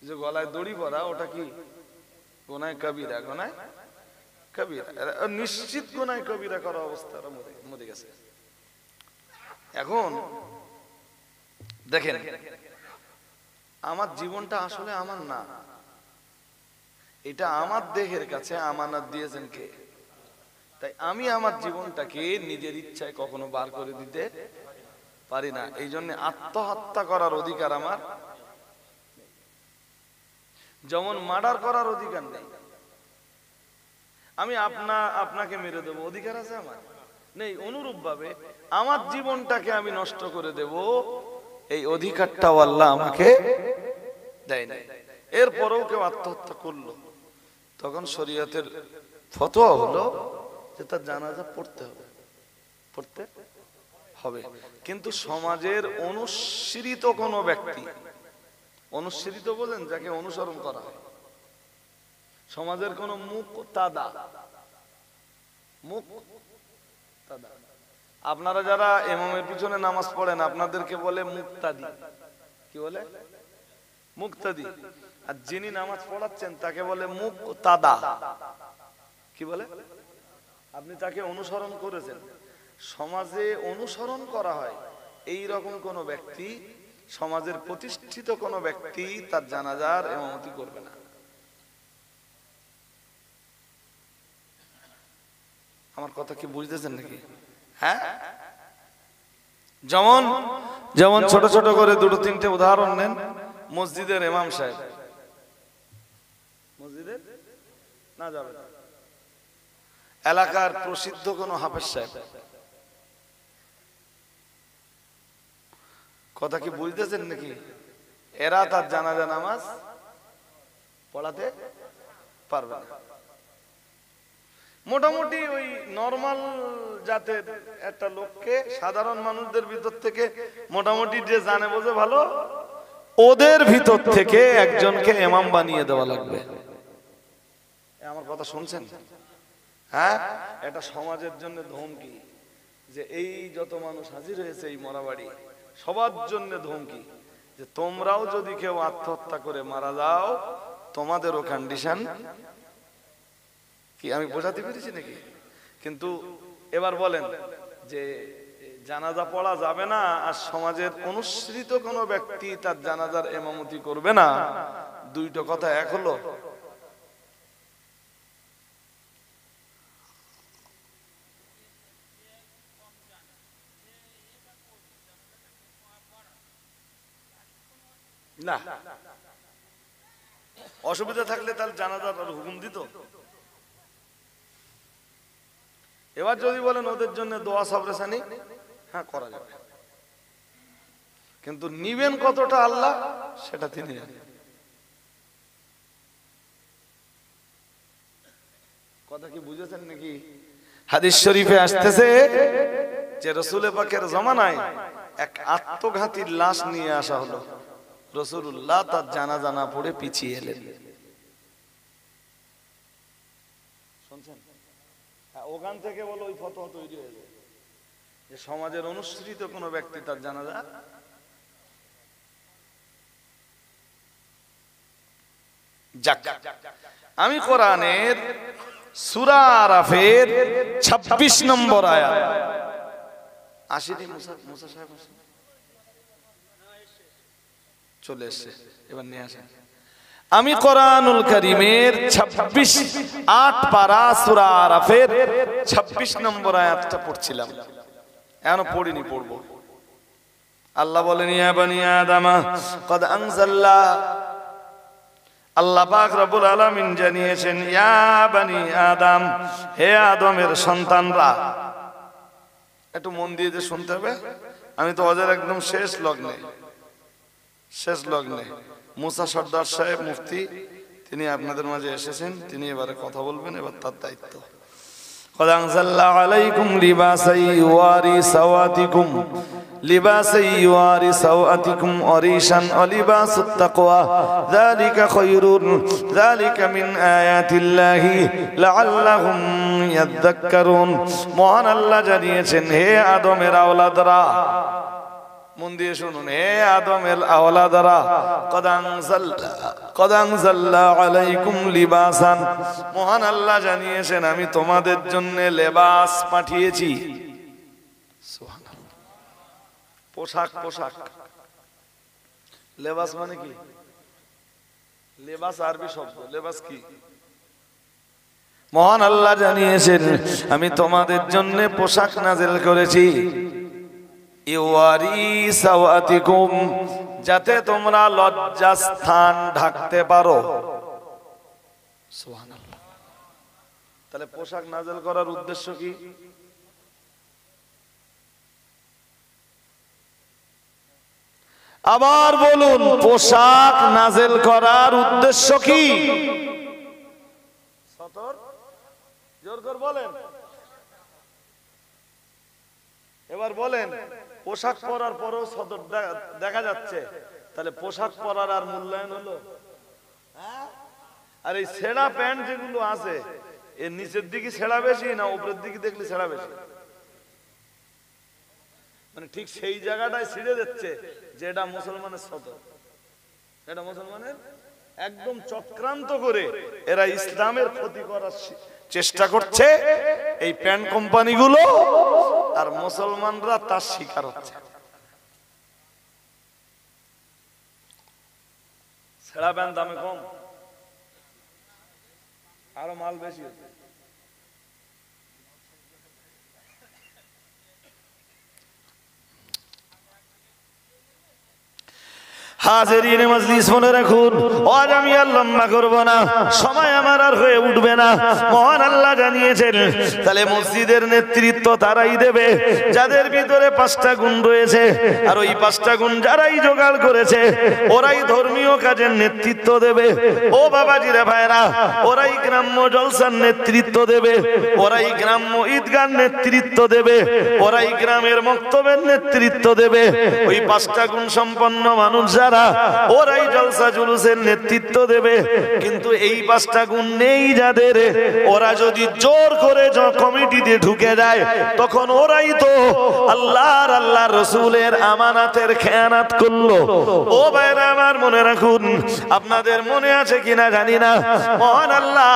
যে গলায় দড়ি পরা, ওটা কি? গুনাহ কবিরা। গুনাহ কবিরা, নিশ্চিত গুনাহ কবিরা করা অবস্থায় মরে গেছে। এখন দেখেন, আমার জীবনটা আসলে আমার না, এটা আমার দেহের কাছে আমানত দিয়েছেন কে? তাই আমি আমার জীবনটাকে নিজের ইচ্ছায় কখনো বার করে দিতে পারি না। এই জন্য আত্মহত্যা করার অধিকার আমার, যেমন মার্ডার করার অধিকার নেই। আমি আপনাকে মেরে দেবো, অধিকার আছে আমার? নেই। অনুরূপ ভাবে আমার জীবনটাকে আমি নষ্ট করে দেব, এই অধিকারটাও আল্লাহ আমাকে দেয় নাই। এরপরেও কেউ আত্মহত্যা করলো, তখন শরীয়তের ফতোয়া হলো যে তার জানাজা পড়তে হবে। কিন্তু সমাজের অনুসৃত কোনো ব্যক্তি, অনুসৃত বলেন যাকে অনুসরণ করা হয়, সমাজের কোন মুক্তাদা, আপনারা যারা ইমামের পিছনে নামাজ পড়েন আপনাদেরকে বলে মুক্তাদি। কি বলে? মুক্তাদি। আর যিনি নামাজ পড়াচ্ছেন তাকে বলে মুক্তাদা। কি বলে? আপনি তাকে অনুসরণ করেছেন। সমাজে অনুসরণ করা হয় এই রকম কোন ব্যক্তি সমাজের প্রতিষ্ঠিত কোনো ব্যক্তি তার জানাজার ইমামতি করবে না। আমার কথা কি বুঝতেছেন নাকি? হ্যাঁ, যেমন যেমন ছোট ছোট করে দুটো তিনটে উদাহরণ নেন। মসজিদের ইমাম সাহেব মসজিদের না যাবে, এলাকার প্রসিদ্ধ কোনো হাফেজ সাহেব, কথা কি বুঝতেছেন নাকি? এরা তার জানাজা নামাজ পড়াতে পারবে না। মোটামুটি ওই নরমাল জাতের একটা লোককে, সাধারণ মানুষদের ভিতর থেকে মোটামুটি যে জানে বোঝে ভালো, ওদের ভিতর থেকে একজনকে ইমাম বানিয়ে দেওয়া লাগবে। আমার কথা শুনছেন? হ্যাঁ, এটা সমাজের জন্য ধমকি যে এই যত মানুষ হাজির হয়েছে এই মরাবাড়ি, সবার জন্য ধমকি যে তোমরাও যদি কেউ আত্মহত্যা করে মারা যাও, তোমাদেরও কন্ডিশন কি। আমি বোঝাতে পেরেছি নাকি? কিন্তু এবার বলেন যে জানাজা পড়া যাবে না আর সমাজের অনুসৃত কোনো ব্যক্তি তার জানাজার ইমামতি করবে না, দুইটা কথা এক হলো? না, অসুবিধা থাকলে তাহলে জানাজার হুকুম দিত। এবার যদি বলেন ওদের জন্য দোয়া সাবরেসানি, হ্যাঁ করা যাবে, কিন্তু নিবেন কতটা আল্লাহ সেটা তিনি জানেন। কথা কি বুঝেছেন নাকি? হাদিস শরীফে আসতেছে যে রাসূল পাকের জামানায় এক আত্মঘাতী লাশ নিয়ে আসা হলো, রাসূলুল্লাহ তার জানাজা না পড়ে পিছিয়ে এলেন। শুনছেন? ওখান থেকে বলো ওই ফতোয়া তৈরি হয়ে যায় যে সমাজের অনুসৃত কোনো ব্যক্তি তার জানাজা যাক। আমি কোরআনের সূরা আরাফের 26 নম্বর আয়াত, আসেনি মুসা সাহেব চলে এসেছে, এবার নিয়ে আসেন। আমি কোরআনুল কারীমের 8 পারা সূরা আরাফের 26 নম্বর আয়াতটা পড়ছিলাম, এখনো পড়িনি, পড়বো। আল্লাহ বলেন ইয়া বানি আদামা কদ আনজাল্লা, আল্লাহ পাক রব্বুল আলামিন জানিয়েছেন ইয়া বানি আদম, হে আদমের সন্তানরা। একটু মন দিয়ে যে শুনতে হবে, আমি তো ওদের একদম শেষ লগ্নে মুসা সর্দার সাহেব মুফতি, তিনি আপনাদের মাঝে এসেছেন, তিনি এবারে কথা বলবেন, এবার তার দায়িত্ব। قد أنزلنا عليكم لباسا يواري سواتكم لباسا يواري سواتكم وريشا ولباس التقوى ذلك خير ذلك من آيات الله لعلهم يذكرون। মহান আল্লাহ জানিয়েছেন হে আদমের আওলাদরা, মন দিয়ে শুনুন, হে আদমের আওলাদরা, কদ আনজাল্না আলাইকুম লিবাসান, মহান আল্লাহ জানিয়েছেন আমি তোমাদের জন্য লেবাস পাঠিয়েছি। সুবহানাল্লাহ, পোশাক। পোশাক লেবাস মানে কি? লেবাস আরবি শব্দ, লেবাস কি? মহান আল্লাহ জানিয়েছেন আমি তোমাদের জন্য পোশাক নাযিল করেছি, ইওয়ারি সাওয়াতিকুম, যাতে তোমরা লজ্জাস্থান ঢাকতে পারো। সুবহানাল্লাহ। তাহলে পোশাক নাযিল করার উদ্দেশ্য কি? আবার বলুন, পোশাক নাযিল করার উদ্দেশ্য কি? সতর জোর করে বলেন। এবার বলেন, পোশাক পরার পরেও সদর দেখা যাচ্ছে, তাহলে পোশাক পরার আর মূল্যায়ন হলো? আর এই ছেঁড়া প্যান্ট যেগুলো আছে, এর নিচের দিকে ছেঁড়া বেশি না উপরের দিকে দেখলে ছেঁড়া বেশি? মানে ঠিক সেই জায়গাটায় ছিঁড়ে যাচ্ছে যে এটা মুসলমানের সদর, এটা মুসলমানের একদম চক্রান্ত করে এরা ইসলামের ক্ষতি করার চেষ্টা করছে এই প্যান্ট কোম্পানিগুলো, আর মুসলমানরা তার শিকার হচ্ছে। ছেঁড়া প্যান্ট দামে কম, আরো মাল বেশি হচ্ছে। হাজিরিন মজলিস মনে রাখুন, আজ আমি আর লম্বা করব না, সময় আমার আর হয়ে উঠবে না। মহান আল্লাহ জানিয়েছেন তাহলে মসজিদের নেতৃত্ব তারাই দেবে যাদের ভিতরে 5টা গুণ রয়েছে, আর ওই 5টা গুণ যারাই জোগাড় করেছে ওরাই ধর্মীয় কাজের নেতৃত্ব দেবে। ও বাবাজিরা ভাইরা, ওরাই গ্রাম্য জলসার নেতৃত্ব দেবে, ওরাই গ্রাম্য ঈদগার নেতৃত্ব দেবে, ওরাই গ্রামের মক্তবের নেতৃত্ব দেবে। ওই 5টা গুণ সম্পন্ন মানুষ ওরাই জলসা জুলুসের নেতৃত্ব দেবে। কিন্তু এই 5টা গুণ নেই যাদের, ওরা যদি জোর করে কমিটিতে ঢুকে যায় তখন ওরাই তো আল্লাহর রসুলের আমানাতের খেয়ানাত করলো। ও ভাইরা আমার মনে রাখুন, আপনাদের মনে আছে কিনা জানি না, মহান আল্লাহ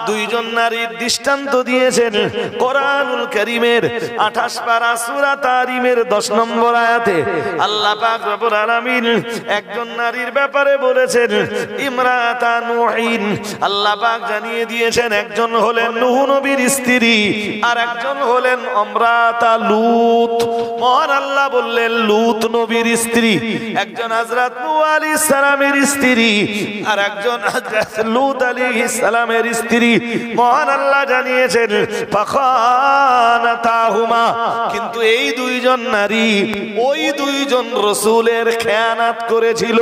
2জন নারীর দৃষ্টান্ত দিয়েছেন কোরআনুল কারীমের 28 পারা সূরা তাহরিমের 10 নম্বর আয়াতে। আল্লাহ পাক রব্বুল আলামিন একজন নারীর ব্যাপারে বলেছেন ইমরাতা নূহিন। আল্লাহ পাক জানিয়ে দিয়েছেন একজন হলেন নূহ নবীর স্ত্রী আর একজন হলেন ইমরাতা লূত। মহান আল্লাহ বললেন লূত নবীর স্ত্রী, একজন হযরত নূহ আলাইহিস সালামের স্ত্রী আর একজন হযরত লূত আলাইহিস সালামের স্ত্রী। মহান আল্লাহ জানিয়েছেন ফাখানাতাহুমা, কিন্তু এই 2জন নারী ওই 2জন রাসূলের খেয়ানাত করেছিল।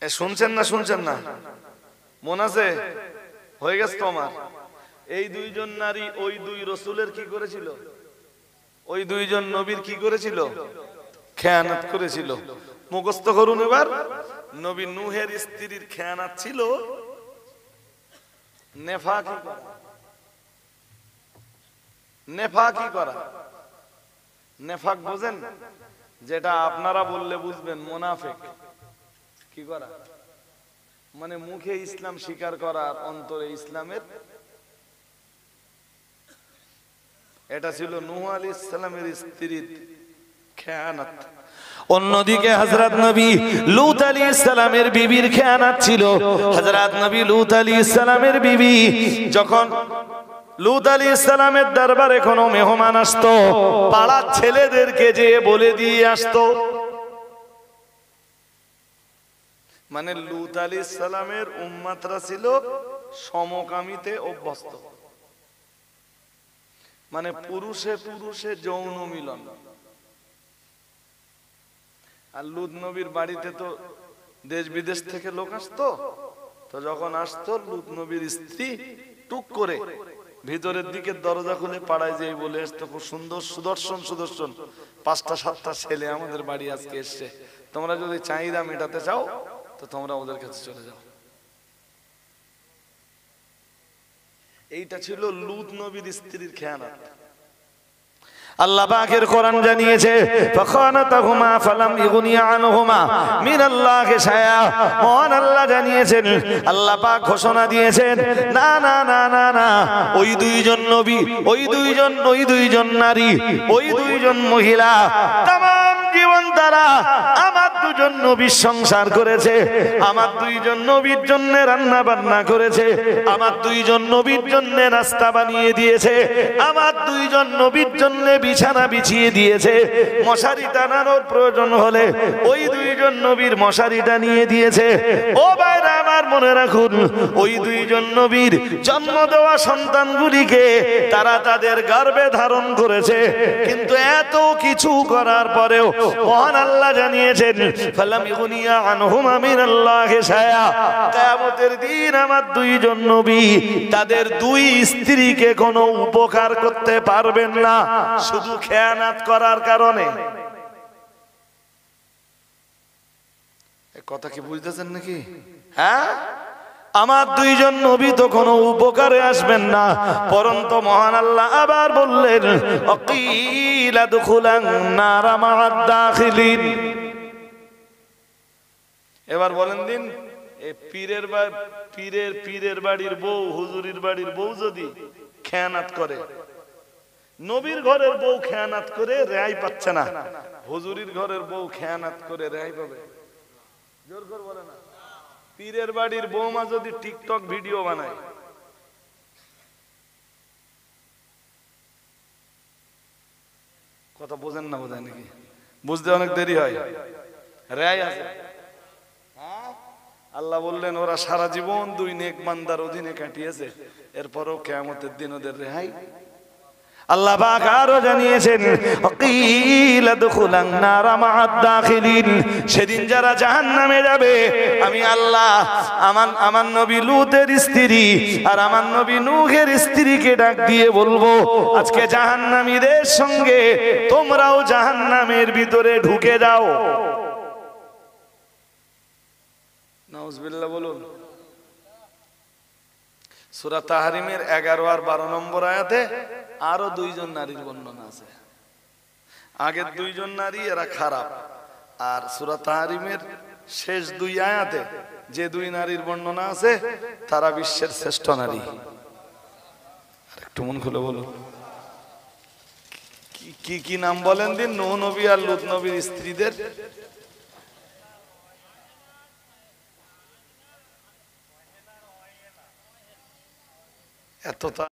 শুনছেন না? শুনছেন না? মন আছে? হয়ে গেছে তোমার? এই 2জন নারী ওই 2 রাসূলের কি করেছিল? ওই 2জন নবীর কি করেছিল? খেয়ানাত করেছিল। মুখস্থ করুন এবার। নবী নূহের স্ত্রীর খেয়ানাত ছিল নেফাকি করা। নেফাকি করা, নেফাক বুঝেন? যেটা আপনারা বললে বুঝবেন, মুনাফিক। কি করা মানে মুখে ইসলাম স্বীকার করা আর অন্তরে ইসলামের। এটা ছিল নূহ আলাইহিস সালামের স্ত্রীর খেয়ানাত। অন্যদিকে হযরত নবী লূত আলাইহিস সালামের বিবির খেয়ানাত ছিল। হযরত নবী লূত আলাইহিস সালামের বিবি যখন লূত আলাইহিস সালামের দরবারে কোনো মেহমান আসতো, পাড়ার ছেলেদেরকে যে বলে দিয়ে আসতো। মানে লূত আলাইহিস সালামের উম্মতরা ছিল সমকামিতে অভ্যস্ত, মানে পুরুষে পুরুষে যৌন মিলন। আর লূত নবীর বাড়িতে তো দেশ বিদেশ থেকে লোক আসতো, তো যখন আসতো লূত নবীর স্ত্রী টুক করে ভিতরের দিকে দরজা খুলে পাড়ায় যেই বলে আসতো, খুব সুন্দর সুদর্শন সুদর্শন 5টা 7টা ছেলে আমাদের বাড়ি আজকে এসছে, তোমরা যদি চাহিদা মেটাতে চাও তো তোমরা ওদের কাছে চলে যাও। এইটা ছিল লূত নবীর স্ত্রীর খেয়ানাত। আল্লাহ পাকের কোরআন জানিয়েছে ফাখানাতাহুমা ফালাম ইগনিয়া আনহুমা মিনাল্লাহি শাইআ। মহান আল্লাহ জানিয়েছেন, আল্লাহ পাক ঘোষণা দিয়েছেন না না না না না, ওই 2জন নবী, ওই 2জন নারী, ওই 2জন মহিলা তাম জীবন তারা আমার 2জন নবীর সংসার করেছে, আমার 2জন নবীর জন্য রান্না বান্না করেছে, আমার 2জন নবীর জন্য নাস্তা বানিয়ে দিয়েছে, আমার 2জন নবীর জন্য বিছানা বিছিয়ে দিয়েছে। মশারি টানানোর প্রয়োজন হলে ওই 2জন নবীর মশারিটা নিয়ে দিয়েছে। ও ভাইরা আমার মনে রাখুন, ওই 2জন নবীর জন্ম দেওয়া সন্তানগুলিকে তারা তাদের গর্ভে ধারণ করেছে। কিন্তু এত কিছু করার পরেও মহান আল্লাহ জানিয়েছেন ফালাম ইগনিয়া আনহুমা মিনাল্লাহি শাইআ। কিয়ামতের দিন আমার 2জন নবী তাদের 2 স্ত্রীকে কোনো উপকার করতে পারবেন না, শুধু খেয়ানাত করার কারণে। কথা কি বুঝতেছেন নাকি? হ্যাঁ, আমার 2জন নবী তো কোনো উপকারে আসবেন না, পরন্ত মহান আল্লাহ আবার বললেন আকিলা দুখুলান নারা মা'আদ দাখিলিন। এবার বলেন দিন, এই পীরের বাড়ির বউ, হুজুরির বাড়ির বউ যদি খেয়ানাত করে নবীর ঘরের বউ খেয়ানাত করে রেহাই পাচ্ছে না, হুজুরির ঘরের বউ খেয়ানাত করে রেহাই পাবে? জোর করে বলে না। পীরের বাড়ির বৌমা যদি টিকটক ভিডিও বানায়, কথা বোঝেন না বোঝেন নাকি? বুঝতে অনেক দেরি হয়। রেহাই আছে। আল্লাহ বললেন ওরা সারা জীবন দুই নেক বান্দার অধীনে কাটিয়েছে, এরপরও কিয়ামতের দিন ওদের রেহাই। আল্লাহ পাক আরো জানিয়েছেন ওয়াকিলা দুখুলান নারা মা'আদ দাখিলিন, সেদিন যারা জাহান্নামে যাবে আমি আল্লাহ আমার নবী লূতের স্ত্রী আর আমার নবী নূহের স্ত্রীকে ডাক দিয়ে বলবো আজকে জাহান্নামীদের সঙ্গে তোমরাও জাহান্নামের ভিতরে ঢুকে যাও। নাউজুবিল্লাহ বলুন। সূরা তাহরিমের 11 আর 12 নম্বর আয়াতে আরো দুইজন নারীর বর্ণনা আছে। আগের দুইজন নারী এরা খারাপ, আর সূরা তাহরিমের শেষ দুই আয়াতে যে দুই নারীর বর্ণনা আছে তারা বিশ্বের শ্রেষ্ঠ নারী। একটু মন খুলে বলুন কি কি নাম বলেন দিন। নূহ নবী আর লূত নবীর স্ত্রীদের এত